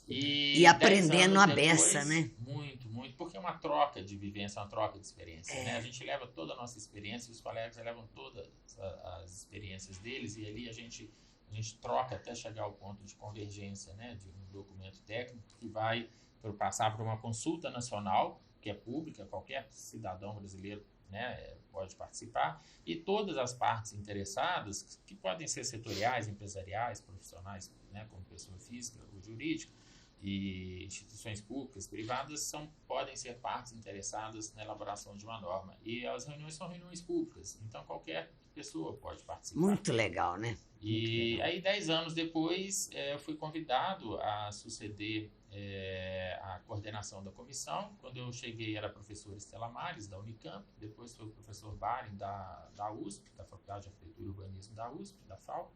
[SPEAKER 1] E aprendendo a beça, né?
[SPEAKER 2] Muito, muito, porque é uma uma troca de vivência, uma troca de experiência, né? A gente leva toda a nossa experiência, os colegas levam todas as experiências deles, e ali a gente troca até chegar ao ponto de convergência, né, de um documento técnico que vai passar por uma consulta nacional, que é pública, qualquer cidadão brasileiro, né, pode participar, e todas as partes interessadas, que podem ser setoriais, empresariais, profissionais, né, como pessoa física ou jurídica, e instituições públicas, privadas, podem ser partes interessadas na elaboração de uma norma. E as reuniões são reuniões públicas, então qualquer pessoa pode participar.
[SPEAKER 1] Muito legal, né?
[SPEAKER 2] E aí, 10 anos depois, eu fui convidado a suceder a coordenação da comissão. Quando eu cheguei, era a professora Estela Mares, da Unicamp, depois foi o professor Barin, da USP, da Faculdade de Arquitetura e Urbanismo da USP, da FAU,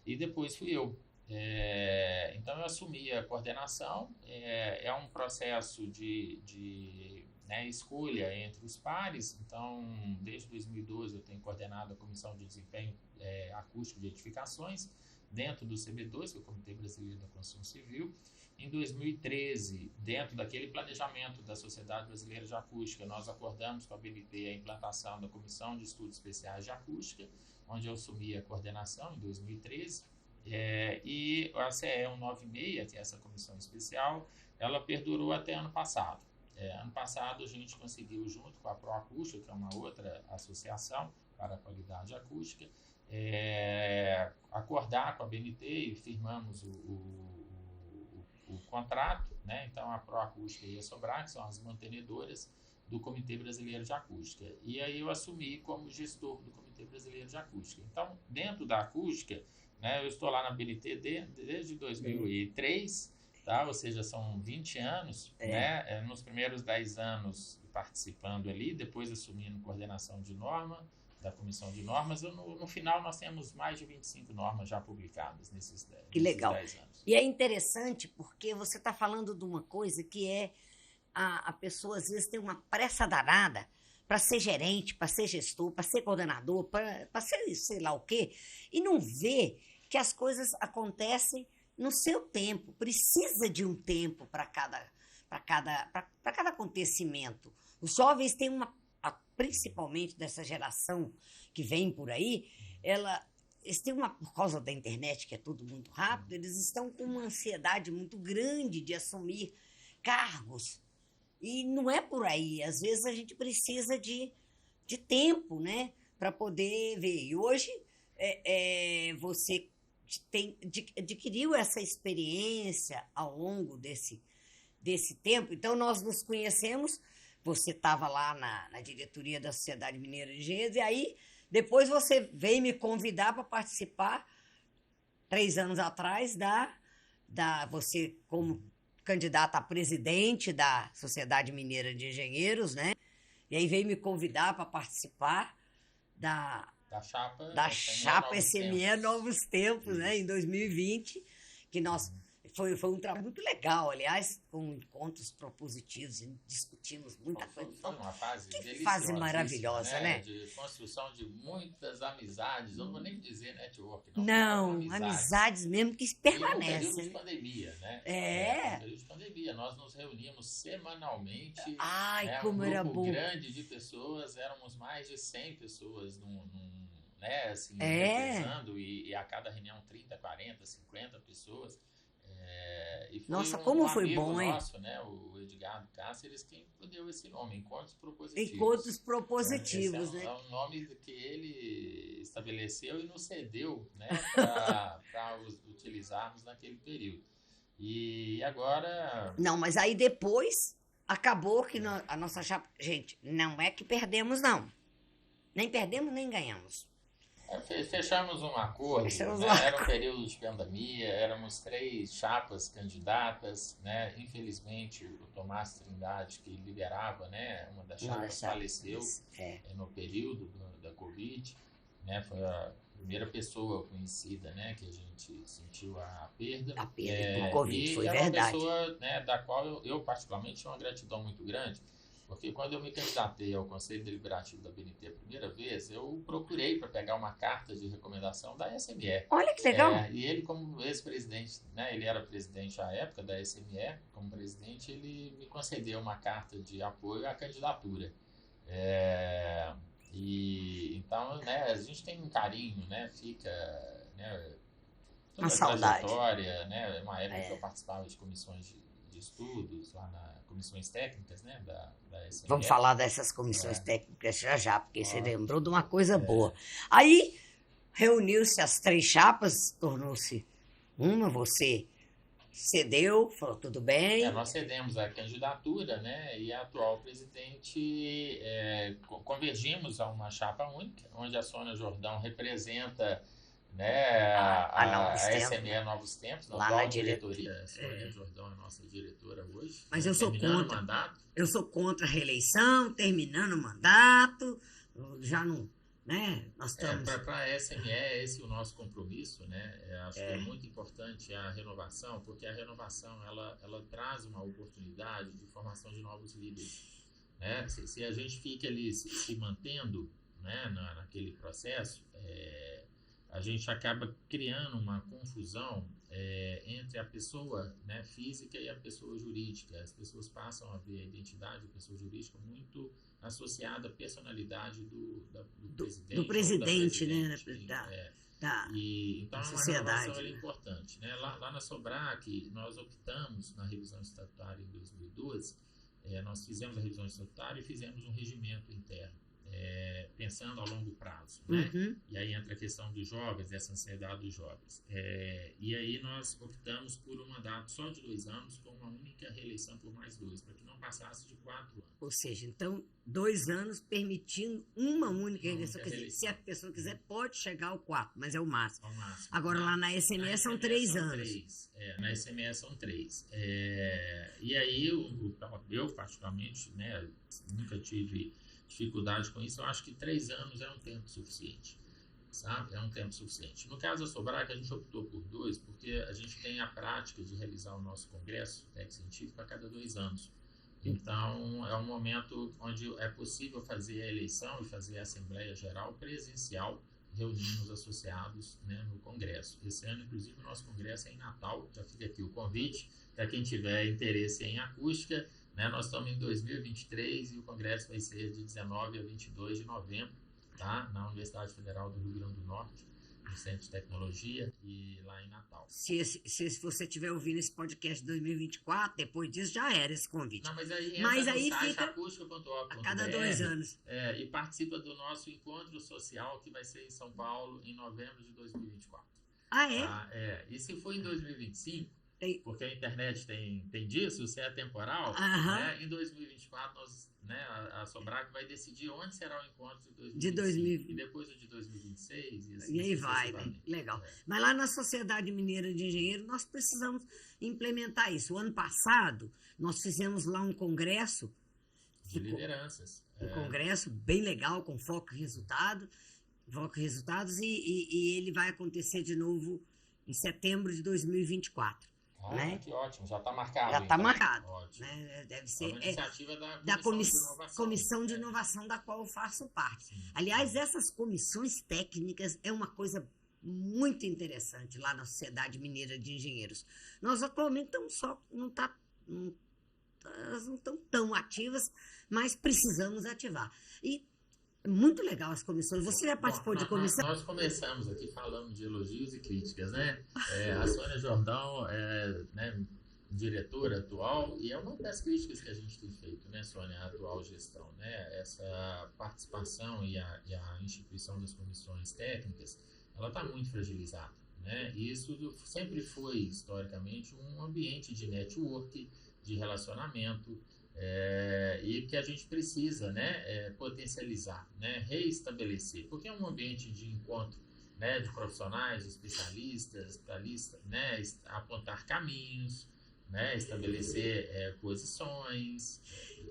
[SPEAKER 2] e depois fui eu. Então, eu assumi a coordenação. É um processo de escolha entre os pares. Então, desde 2012, eu tenho coordenado a Comissão de Desempenho Acústico de Edificações, dentro do CB2, que é o Comitê Brasileiro da Construção Civil. Em 2013, dentro daquele planejamento da Sociedade Brasileira de Acústica, nós acordamos com a BNT a implantação da Comissão de Estudos Especiais de Acústica, onde eu assumi a coordenação em 2013. E a CE 196, que é essa comissão especial, ela perdurou até ano passado. Ano passado a gente conseguiu, junto com a Proacústica, que é uma outra associação para a qualidade acústica, acordar com a BNT e firmamos o contrato, né? Então a Proacústica e a Sobrar, que são as mantenedoras do Comitê Brasileiro de Acústica. E aí eu assumi como gestor do Comitê Brasileiro de Acústica. Então, dentro da acústica, né, eu estou lá na BNT desde 2003, tá? Ou seja, são 20 anos, né? Nos primeiros 10 anos participando ali, depois assumindo coordenação de norma, da Comissão de Normas. No final, nós temos mais de 25 normas já publicadas nesses 10 anos.
[SPEAKER 1] E é interessante porque você está falando de uma coisa que a pessoa, às vezes, tem uma pressa danada para ser gerente, para ser gestor, para ser coordenador, para ser sei lá o quê, e não vê que as coisas acontecem no seu tempo. Precisa de um tempo para cada acontecimento. Os jovens têm principalmente dessa geração que vem por aí, eles têm por causa da internet, que é tudo muito rápido, eles estão com uma ansiedade muito grande de assumir cargos. E não é por aí. Às vezes a gente precisa de tempo, né, para poder ver. E hoje você adquiriu essa experiência ao longo desse tempo. Então, nós nos conhecemos. Você estava lá na diretoria da Sociedade Mineira de Engenheiros, e aí depois você veio me convidar para participar, 3 anos atrás, você como candidata a presidente da Sociedade Mineira de Engenheiros, né? E aí veio me convidar para participar da chapa SME Novos Tempos, né? Em 2020, que nós... Foi um trabalho muito legal, aliás, com encontros propositivos, e discutimos muita coisa.
[SPEAKER 2] Foi uma fase deliciosa.
[SPEAKER 1] Fase maravilhosa, né?
[SPEAKER 2] De construção de muitas amizades, eu não vou nem dizer network, não.
[SPEAKER 1] Não, amizades mesmo que permanecem.
[SPEAKER 2] E no período de pandemia, né? No período de pandemia, nós nos reuníamos semanalmente.
[SPEAKER 1] Ai, como era bom.
[SPEAKER 2] Um grupo grande de pessoas, éramos mais de 100 pessoas né, assim, revezando, e a cada reunião 30, 40, 50 pessoas. E foi
[SPEAKER 1] Nossa, como foi bom, hein?
[SPEAKER 2] Nosso, né, o Edgardo Cáceres, quem deu esse nome, Encontros Propositivos.
[SPEAKER 1] Encontros Propositivos,
[SPEAKER 2] né?
[SPEAKER 1] É
[SPEAKER 2] um nome que ele estabeleceu e nos cedeu, né, para utilizarmos naquele período. E agora...
[SPEAKER 1] Não, mas aí depois acabou que a nossa chapa... Gente, não é que perdemos, não. Nem perdemos, nem ganhamos.
[SPEAKER 2] Fechamos um acordo, né? Era um período de pandemia, éramos 3 chapas candidatas, né? Infelizmente, o Tomás Trindade, que liderava, né, uma das chapas, faleceu no período da Covid, né? Foi a primeira pessoa conhecida, né, que a gente sentiu a perda.
[SPEAKER 1] A perda do Covid, foi
[SPEAKER 2] verdade.
[SPEAKER 1] Uma
[SPEAKER 2] pessoa, né, da qual eu particularmente tinha uma gratidão muito grande, Porque quando eu me candidatei ao Conselho Deliberativo da BNT a primeira vez, eu procurei para pegar uma carta de recomendação da SME.
[SPEAKER 1] Olha que legal.
[SPEAKER 2] E ele, como ex-presidente, né, ele era presidente à época da SME, como presidente, ele me concedeu uma carta de apoio à candidatura. E então, né, a gente tem um carinho, né, fica, né, toda
[SPEAKER 1] Uma
[SPEAKER 2] a
[SPEAKER 1] saudade.
[SPEAKER 2] trajetória, né, uma época que eu participava de comissões de estudos, lá na comissões técnicas, né, da SME.
[SPEAKER 1] Vamos falar dessas comissões técnicas já, porque você lembrou de uma coisa boa. Aí, reuniu-se as 3 chapas, tornou-se uma, você cedeu, falou tudo bem.
[SPEAKER 2] Nós cedemos a candidatura, né, e a atual presidente convergimos a uma chapa única, onde a Sônia Jordão representa, né, a SME Novos Tempos,
[SPEAKER 1] lá na diretoria.
[SPEAKER 2] A Sônia Jordão é nossa diretora hoje.
[SPEAKER 1] Mas eu sou contra.
[SPEAKER 2] O mandato.
[SPEAKER 1] Eu sou contra a reeleição, terminando o mandato, já não, né? Nós estamos...
[SPEAKER 2] Para a SME, esse é o nosso compromisso, né? Acho que é muito importante a renovação, porque a renovação ela traz uma oportunidade de formação de novos líderes, né? Se a gente fica ali se mantendo, né, naquele processo, a gente acaba criando uma confusão entre a pessoa, né, física e a pessoa jurídica. As pessoas passam a ver a identidade da pessoa jurídica muito associada à personalidade do presidente.
[SPEAKER 1] Do presidente, né?
[SPEAKER 2] Então, a renovação é importante, né? Lá na Sobrac, nós optamos na revisão estatutária em 2012, nós fizemos a revisão estatutária e fizemos um regimento interno. Pensando a longo prazo, né? E aí entra a questão dos jovens, dessa ansiedade dos jovens. E aí nós optamos por um mandato só de 2 anos, com uma única reeleição por mais 2, para que não passasse de 4 anos.
[SPEAKER 1] Ou seja, então, 2 anos permitindo uma única reeleição. Quer dizer, se a pessoa quiser, pode chegar ao 4, mas é o máximo. Agora, lá na SME são 3 anos.
[SPEAKER 2] Na SME são 3. E aí, eu particularmente, né, nunca tive dificuldade com isso, eu acho que 3 anos é um tempo suficiente, sabe? É um tempo suficiente. No caso da Sobrac, a gente optou por 2, porque a gente tem a prática de realizar o nosso congresso técnico-científico a cada 2 anos. Então, é um momento onde é possível fazer a eleição e fazer a Assembleia Geral presencial, reunindo os associados, né, no congresso. Esse ano, inclusive, o nosso congresso é em Natal, já fica aqui o convite, para quem tiver interesse em acústica, né, nós estamos em 2023 e o congresso vai ser de 19 a 22 de novembro, tá? Na Universidade Federal do Rio Grande do Norte, no Centro de Tecnologia, e lá em Natal.
[SPEAKER 1] Se você estiver ouvindo esse podcast de 2024, depois disso já era esse convite.
[SPEAKER 2] Não, mas aí fica
[SPEAKER 1] a cada 2 anos.
[SPEAKER 2] E participa do nosso encontro social, que vai ser em São Paulo, em novembro de 2024. E se for em 2025... porque a internet tem disso, se é temporal, né? Em 2024 a Sobrac vai decidir onde será o encontro de 2025 e depois o de 2026.
[SPEAKER 1] E aí vai, legal. Mas lá na Sociedade Mineira de Engenheiros nós precisamos implementar isso. O ano passado nós fizemos lá um congresso
[SPEAKER 2] de lideranças.
[SPEAKER 1] Um congresso bem legal, com foco em resultados, e ele vai acontecer de novo em setembro de
[SPEAKER 2] 2024.
[SPEAKER 1] né?
[SPEAKER 2] Que ótimo, já está marcado.
[SPEAKER 1] Já está marcado. Né? Deve ser
[SPEAKER 2] uma iniciativa
[SPEAKER 1] da comissão de inovação, da qual eu faço parte. Sim. Aliás, essas comissões técnicas é uma coisa muito interessante lá na Sociedade Mineira de Engenheiros. Nós atualmente elas não estão tão ativas, mas precisamos ativar. E é muito legal as comissões. Você já participou de comissão?
[SPEAKER 2] Nós começamos aqui falando de elogios e críticas, né? A Sônia Jordão é, né, diretora atual, e é uma das críticas que a gente tem feito, né, Sônia, a atual gestão, né? Essa participação e a instituição das comissões técnicas, ela está muito fragilizada, né? E isso sempre foi, historicamente, um ambiente de network, de relacionamento, e que a gente precisa, né, potencializar, né, reestabelecer, porque é um ambiente de encontro, né, de profissionais, de especialistas, para, né, apontar caminhos, né, estabelecer posições,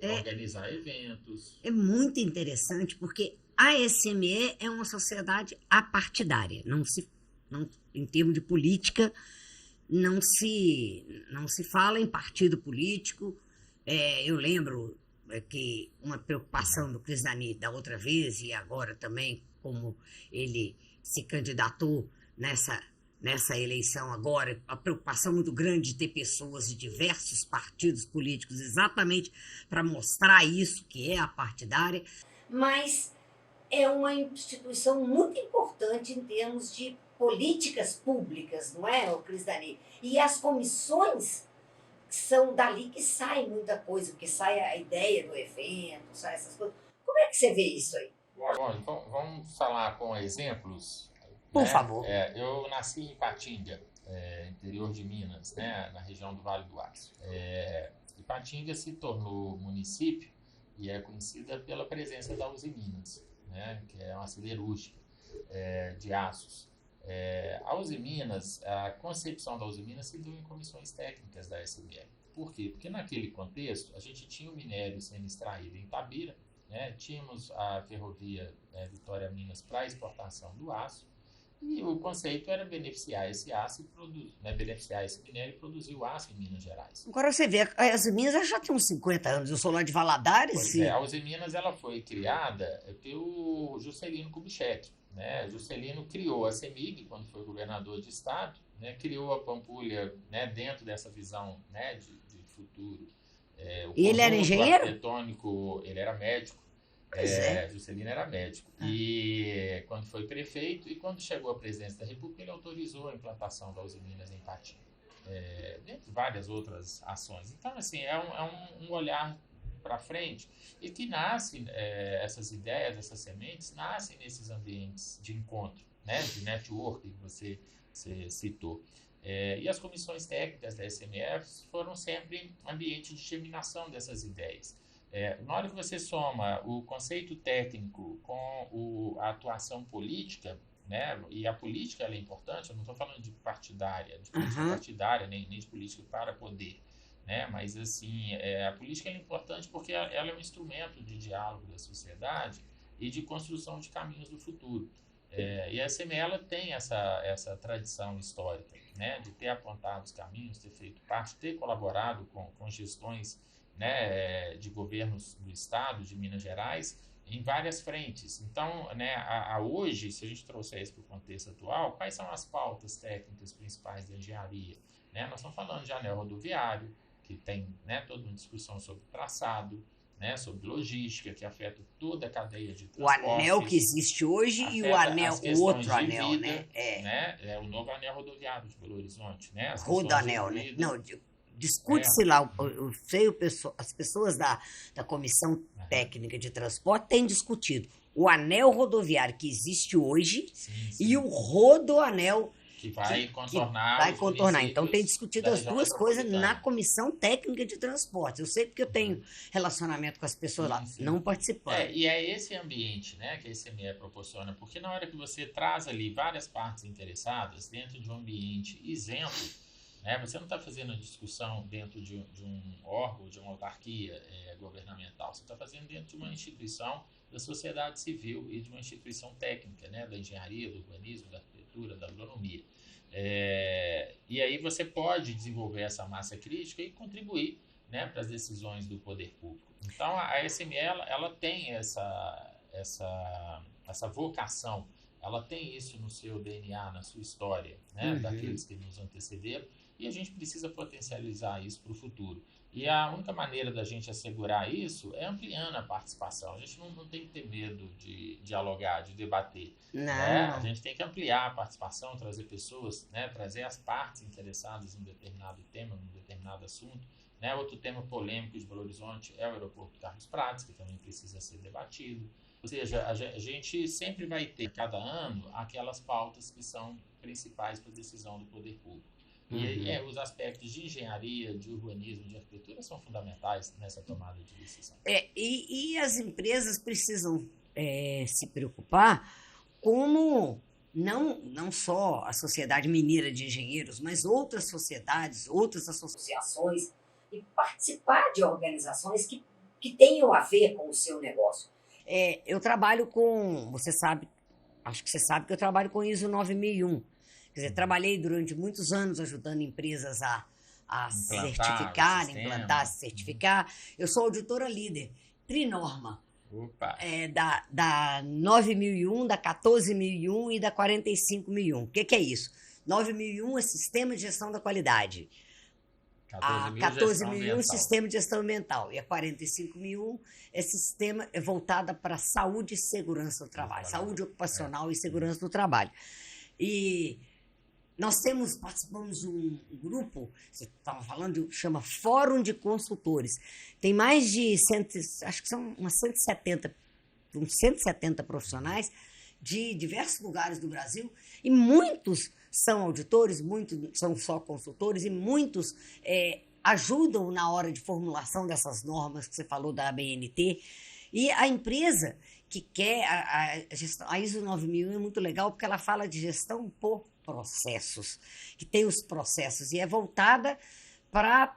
[SPEAKER 2] organizar eventos.
[SPEAKER 1] É muito interessante, porque a SME é uma sociedade apartidária, em termos de política, não se fala em partido político. Eu lembro, que uma preocupação do Cristiani da outra vez e agora também, como ele se candidatou nessa eleição agora, a preocupação muito grande de ter pessoas de diversos partidos políticos exatamente para mostrar isso que é a partidária. Mas é uma instituição muito importante em termos de políticas públicas, não é, Cristiani? E as comissões são dali que sai muita coisa, porque sai a ideia do evento, sai essas coisas. Como é que você vê isso aí?
[SPEAKER 2] Bom, então vamos falar com exemplos.
[SPEAKER 1] Por favor.
[SPEAKER 2] Eu nasci em Ipatinga, interior de Minas, né, na região do Vale do Aço. Ipatinga se tornou município e é conhecida pela presença da Uzi Minas, né, que é uma siderúrgica de aços. A Uzi Minas, a concepção da Uzi Minas se deu em comissões técnicas da SME. Por quê? Porque naquele contexto a gente tinha o minério sendo extraído em Itabira, né, tínhamos a ferrovia Vitória Minas para exportação do aço, e o conceito era beneficiar esse aço e beneficiar esse minério e produzir o aço em Minas Gerais.
[SPEAKER 1] Agora você vê, a Uzi Minas já tem uns 50 anos, eu sou lá de Valadares.
[SPEAKER 2] A Uzi Minas ela foi criada pelo Juscelino Kubitschek, né? Juscelino criou a CEMIG quando foi governador de estado, né? Criou a Pampulha, né, dentro dessa visão, né, de futuro.
[SPEAKER 1] E ele era engenheiro?
[SPEAKER 2] Ele era médico. Juscelino era médico. E quando foi prefeito e quando chegou à presidência da República, ele autorizou a implantação da Uzi Minas em Ipatinga, dentre várias outras ações. Então, assim, é um olhar para frente e que nasce, essas ideias, essas sementes, nascem nesses ambientes de encontro, né, de networking que você citou. E as comissões técnicas da SMF foram sempre ambiente de germinação dessas ideias. Na hora que você soma o conceito técnico com a atuação política, né, e a política ela é importante, eu não estou falando de partidária, de política partidária, nem de política para poder, né, mas assim, a política é importante porque ela é um instrumento de diálogo da sociedade e de construção de caminhos do futuro. E a SME ela tem essa tradição histórica, né, de ter apontado os caminhos, ter feito parte, ter colaborado com gestões, né, de governos do estado, de Minas Gerais, em várias frentes. Então, né, hoje, se a gente trouxer isso para o contexto atual, quais são as pautas técnicas principais da engenharia? Né, nós estamos falando de anel rodoviário, que tem, né, toda uma discussão sobre traçado, né, sobre logística, que afeta toda a cadeia de transporte.
[SPEAKER 1] O anel que existe hoje e o outro anel, vida,
[SPEAKER 2] né? O novo anel rodoviário de Belo Horizonte. Né,
[SPEAKER 1] Rodanel, né? Não, discute-se lá, eu sei, as pessoas da Comissão Técnica de Transporte têm discutido o anel rodoviário que existe hoje e o rodoanel
[SPEAKER 2] que vai contornar.
[SPEAKER 1] Vai contornar. Então tem discutido as duas coisas na Comissão Técnica de Transporte. Eu sei porque eu tenho relacionamento com as pessoas lá, não participando.
[SPEAKER 2] E é esse ambiente, né, que a SME proporciona, porque na hora que você traz ali várias partes interessadas dentro de um ambiente isento, né, você não está fazendo a discussão dentro de um órgão, de uma autarquia governamental, você está fazendo dentro de uma instituição da sociedade civil e de uma instituição técnica, né, da engenharia, do urbanismo, da arquitetura, da agronomia. E aí você pode desenvolver essa massa crítica e contribuir, né, para as decisões do poder público. Então, a SME ela tem essa vocação, ela tem isso no seu DNA, na sua história, né, daqueles que nos antecederam, e a gente precisa potencializar isso para o futuro. E a única maneira da gente assegurar isso é ampliando a participação. A gente não tem que ter medo de dialogar, de debater. Né? A gente tem que ampliar a participação, trazer pessoas, né? Trazer as partes interessadas em um determinado tema, num determinado assunto. Né? Outro tema polêmico de Belo Horizonte é o aeroporto Carlos Prates, que também precisa ser debatido. Ou seja, a gente sempre vai ter, cada ano, aquelas pautas que são principais para a decisão do poder público. E os aspectos de engenharia, de urbanismo, de arquitetura são fundamentais nessa tomada de decisão.
[SPEAKER 1] E as empresas precisam se preocupar como não só a Sociedade Mineira de Engenheiros, mas outras sociedades, outras associações, e participar de organizações que tenham a ver com o seu negócio. Eu trabalho com, você sabe, acho que você sabe que eu trabalho com ISO 9001. Quer dizer, trabalhei durante muitos anos ajudando empresas a a
[SPEAKER 2] Implantar o
[SPEAKER 1] certificar, implantar,
[SPEAKER 2] sistema.
[SPEAKER 1] certificar. Eu sou auditora líder, Trinorma,
[SPEAKER 2] Opa!
[SPEAKER 1] da 9001, da 14001 e da 45001. O que é isso? 9001 é Sistema de Gestão da Qualidade.
[SPEAKER 2] 14
[SPEAKER 1] A
[SPEAKER 2] mil gestão
[SPEAKER 1] 14.001 é
[SPEAKER 2] ambiental.
[SPEAKER 1] Sistema de Gestão Ambiental. E a 45.001 é sistema voltada para saúde e segurança do trabalho. Saúde ocupacional e segurança do trabalho. E nós participamos de um grupo, você estava falando, chama Fórum de Consultores. Tem mais de, acho que são uns 170 profissionais de diversos lugares do Brasil, e muitos são auditores, muitos são só consultores, e muitos ajudam na hora de formulação dessas normas que você falou da ABNT. E a empresa que quer a ISO 9000 é muito legal porque ela fala de gestão por processos, que tem os processos, e é voltada para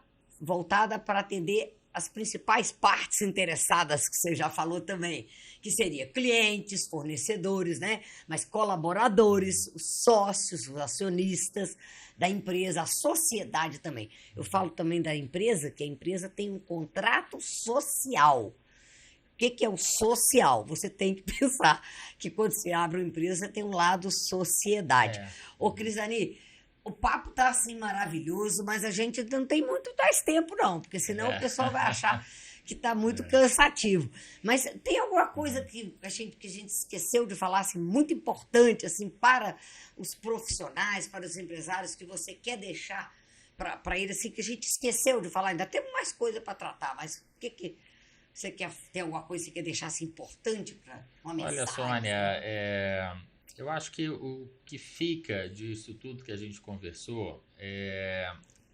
[SPEAKER 1] atender as principais partes interessadas, que você já falou também, que seria clientes, fornecedores, né? Mas colaboradores, os sócios, os acionistas da empresa, a sociedade também. Eu falo também da empresa, que a empresa tem um contrato social. O que é o social? Você tem que pensar que quando você abre uma empresa, você tem um lado sociedade. Ô, Crisani, o papo tá assim maravilhoso, mas a gente não tem muito mais tempo não, porque senão o pessoal vai achar que tá muito cansativo. Mas tem alguma coisa que a gente esqueceu de falar, assim, muito importante, assim, para os profissionais, para os empresários, que você quer deixar para ele, assim, que a gente esqueceu de falar? Ainda temos mais coisa para tratar, mas o que você quer ter alguma coisa que você quer deixar assim, importante para uma mensagem?
[SPEAKER 2] Olha, Sônia, eu acho que o que fica disso tudo que a gente conversou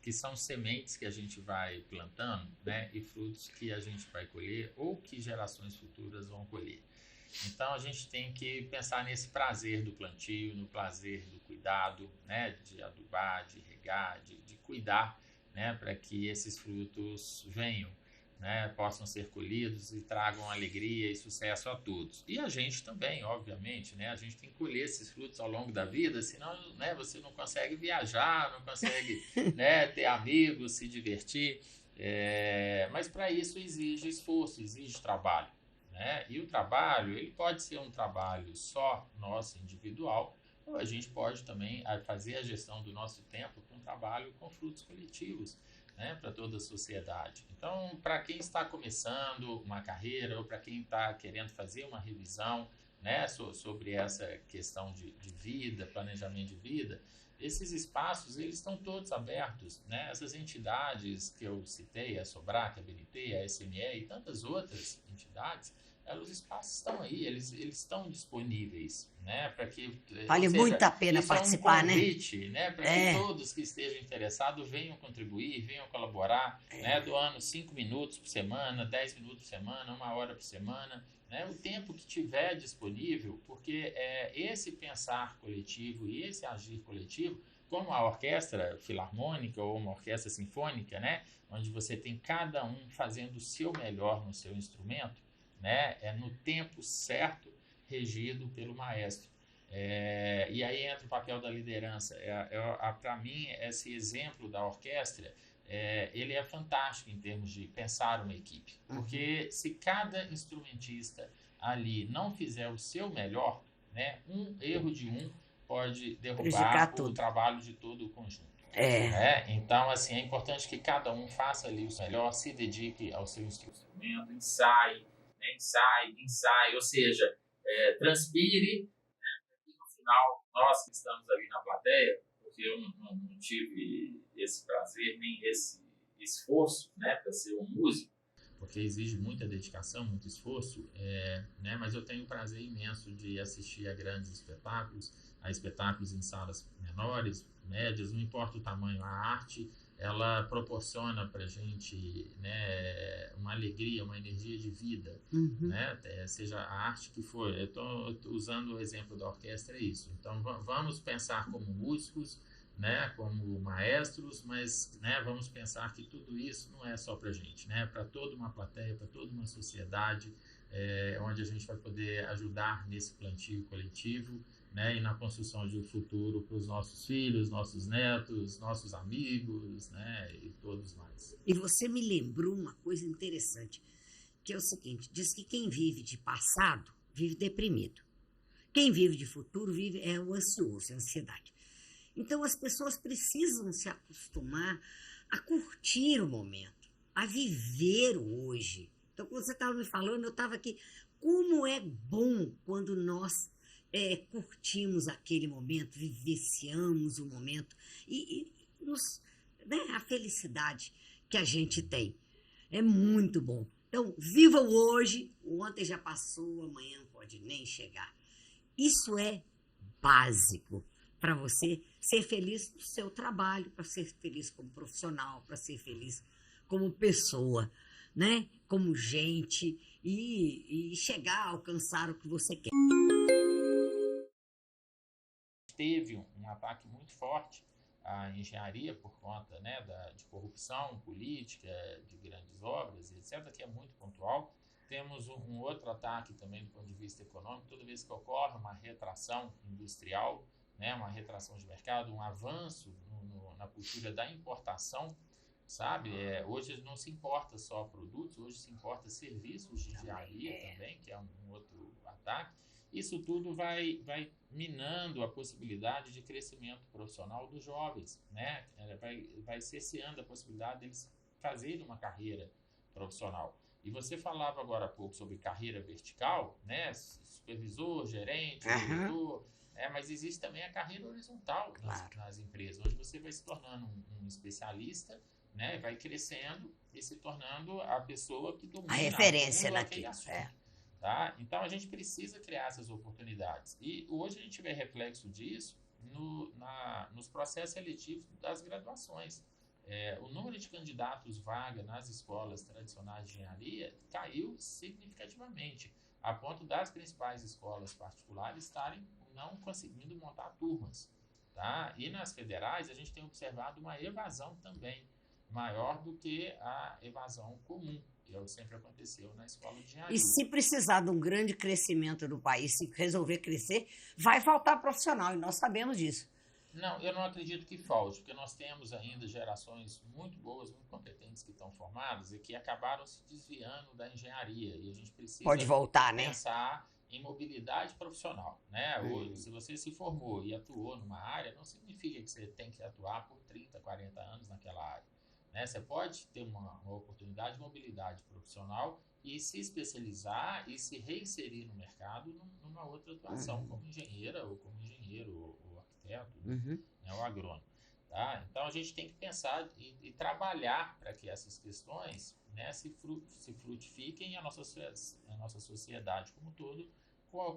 [SPEAKER 2] que são sementes que a gente vai plantando, né, e frutos que a gente vai colher ou que gerações futuras vão colher. Então a gente tem que pensar nesse prazer do plantio, no prazer do cuidado, né, de adubar, de regar, de cuidar, né, para que esses frutos venham, né, possam ser colhidos e tragam alegria e sucesso a todos. E a gente também, obviamente, né, a gente tem que colher esses frutos ao longo da vida, senão, né, você não consegue viajar, não consegue, né, ter amigos, se divertir. Mas para isso exige esforço, exige trabalho, né? E o trabalho, ele pode ser um trabalho só nosso, individual, ou a gente pode também fazer a gestão do nosso tempo com um trabalho com frutos coletivos, né, para toda a sociedade. Então, para quem está começando uma carreira ou para quem está querendo fazer uma revisão, né, sobre essa questão de vida, planejamento de vida, esses espaços eles estão todos abertos, né? Essas entidades que eu citei, a Sobrac, a BNT, a SME e tantas outras entidades, os espaços estão aí, eles estão disponíveis, né, para que,
[SPEAKER 1] vale muito a pena participar,
[SPEAKER 2] né? Isso é um convite, né, para que todos que estejam interessados venham contribuir, venham colaborar, né, doando 5 minutos por semana, 10 minutos por semana, 1 hora por semana, né, o tempo que tiver disponível, porque esse pensar coletivo e esse agir coletivo, como a orquestra filarmônica ou uma orquestra sinfônica, né, onde você tem cada um fazendo o seu melhor no seu instrumento, né, no tempo certo, regido pelo maestro. E aí entra o papel da liderança. Para mim, esse exemplo da orquestra, ele é fantástico em termos de pensar uma equipe. Porque se cada instrumentista ali não fizer o seu melhor, né, um erro de um pode derrubar o trabalho de todo o conjunto. Então, assim, é importante que cada um faça ali o seu melhor, se dedique ao seu instrumento, ensaie, ou seja, transpire, né, e no final, nós que estamos ali na plateia, porque eu não tive esse prazer, nem esse esforço, né, para ser um músico, porque exige muita dedicação, muito esforço, né, mas eu tenho um prazer imenso de assistir a grandes espetáculos, a espetáculos em salas menores, médias, não importa o tamanho, a arte ela proporciona para a gente, né, uma alegria, uma energia de vida, né, seja a arte que for. Eu estou usando o exemplo da orquestra, é isso. Então, vamos pensar como músicos, né, como maestros, mas, né, vamos pensar que tudo isso não é só para a gente, né, para toda uma plateia, para toda uma sociedade, onde a gente vai poder ajudar nesse plantio coletivo né, e na construção de um futuro para os nossos filhos, nossos netos, nossos amigos, né, e todos mais.
[SPEAKER 1] E você me lembrou uma coisa interessante, que é o seguinte, diz que quem vive de passado vive deprimido. Quem vive de futuro vive o ansioso, a ansiedade. Então as pessoas precisam se acostumar a curtir o momento, a viver o hoje. Então quando você estava me falando, eu estava aqui, como é bom quando nós curtimos aquele momento, vivenciamos o momento e né, a felicidade que a gente tem. É muito bom. Então, viva o hoje, o ontem já passou, amanhã pode nem chegar. Isso é básico para você ser feliz no seu trabalho, para ser feliz como profissional, para ser feliz como pessoa, né? Como gente e chegar a alcançar o que você quer.
[SPEAKER 2] Teve um ataque muito forte à engenharia por conta, né, de corrupção política, de grandes obras, etc., que é muito pontual. Temos um outro ataque também do ponto de vista econômico, toda vez que ocorre uma retração industrial, né, uma retração de mercado, um avanço na cultura da importação, sabe? Hoje não se importa só produtos, hoje se importa serviços de engenharia também, que é um outro ataque. Isso tudo vai minando a possibilidade de crescimento profissional dos jovens, né? Vai cerceando a possibilidade deles fazerem uma carreira profissional. E você falava agora há pouco sobre carreira vertical, né? Supervisor, gerente, diretor, mas existe também a carreira horizontal nas empresas, onde você vai se tornando um especialista, né? Vai crescendo e se tornando a pessoa que domina
[SPEAKER 1] a referência naquele
[SPEAKER 2] assunto. Tá? Então, a gente precisa criar essas oportunidades. E hoje a gente vê reflexo disso nos processos seletivos das graduações. O número de candidatos vaga nas escolas tradicionais de engenharia caiu significativamente, a ponto das principais escolas particulares estarem não conseguindo montar turmas. Tá? E nas federais, a gente tem observado uma evasão também maior do que a evasão comum. Sempre aconteceu na escola de engenharia.
[SPEAKER 1] E se precisar de um grande crescimento do país, se resolver crescer, vai faltar profissional, e nós sabemos disso.
[SPEAKER 2] Não, eu não acredito que falte, porque nós temos ainda gerações muito boas, muito competentes que estão formadas e que acabaram se desviando da engenharia. E a gente precisa
[SPEAKER 1] pode voltar,
[SPEAKER 2] pensar em mobilidade profissional. Né? Hoje, se você se formou e atuou numa área, não significa que você tem que atuar por 30, 40 anos naquela área. Né? Você pode ter uma oportunidade de mobilidade profissional e se especializar e se reinserir no mercado numa outra atuação, como engenheira ou como engenheiro ou arquiteto, né? Ou agrônomo. Tá? Então a gente tem que pensar e trabalhar para que essas questões, né, se frutifiquem e a nossa sociedade como um todo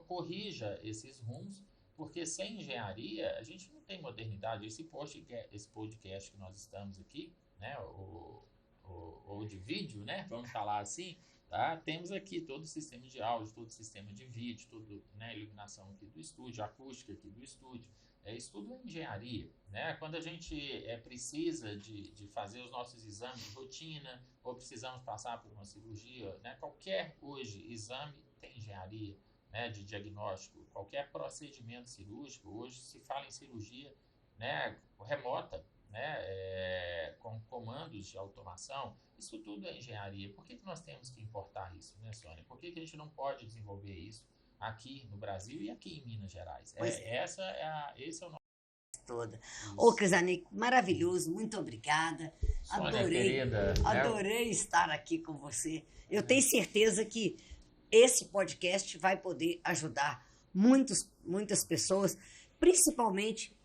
[SPEAKER 2] corrija esses rumos, porque sem engenharia a gente não tem modernidade. Esse podcast que nós estamos aqui, né, ou de vídeo, né, vamos falar assim, tá? Temos aqui todo o sistema de áudio, todo o sistema de vídeo, toda, né, a iluminação aqui do estúdio, a acústica aqui do estúdio. Isso tudo é engenharia. Né? Quando a gente precisa de fazer os nossos exames de rotina, ou precisamos passar por uma cirurgia, né? Qualquer hoje exame tem engenharia, né, de diagnóstico, qualquer procedimento cirúrgico, hoje se fala em cirurgia, né, remota, né, com comandos de automação. Isso tudo é engenharia. Por que nós temos que importar isso, né, Sônia? Por que a gente não pode desenvolver isso aqui no Brasil e aqui em Minas Gerais? Esse é o nosso...
[SPEAKER 1] Toda. Ô, Crisanik, maravilhoso, muito obrigada.
[SPEAKER 2] Sônia,
[SPEAKER 1] adorei estar aqui com você. Eu tenho certeza que esse podcast vai poder ajudar muitas pessoas, principalmente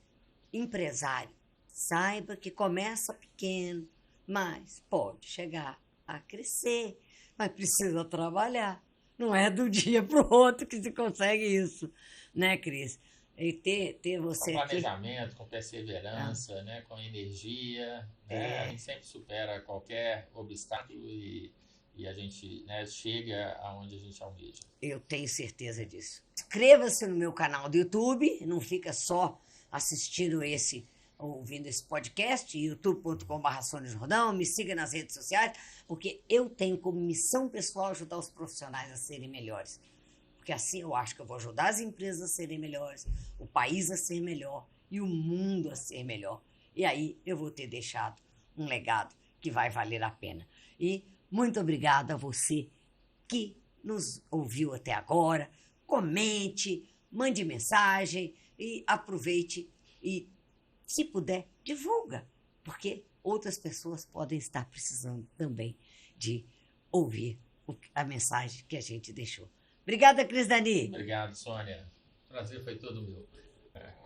[SPEAKER 1] empresário. Saiba que começa pequeno, mas pode chegar a crescer, mas precisa trabalhar. Não é do dia para o outro que se consegue isso, né, Cris? E ter você
[SPEAKER 2] com planejamento, com perseverança, né, com energia, né? A gente sempre supera qualquer obstáculo e a gente, né, chega aonde a gente almeja.
[SPEAKER 1] Eu tenho certeza disso. Inscreva-se no meu canal do YouTube, não fica só ouvindo esse podcast, youtube.com/Sônia Jordão, me siga nas redes sociais, porque eu tenho como missão pessoal ajudar os profissionais a serem melhores. porque assim eu acho que eu vou ajudar as empresas a serem melhores, o país a ser melhor e o mundo a ser melhor. E aí eu vou ter deixado um legado que vai valer a pena. E muito obrigada a você que nos ouviu até agora. Comente, mande mensagem e aproveite e, se puder, divulga, porque outras pessoas podem estar precisando também de ouvir a mensagem que a gente deixou. Obrigada, Cris Dani.
[SPEAKER 2] Obrigado, Sônia. O prazer foi todo meu.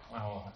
[SPEAKER 2] Uma honra.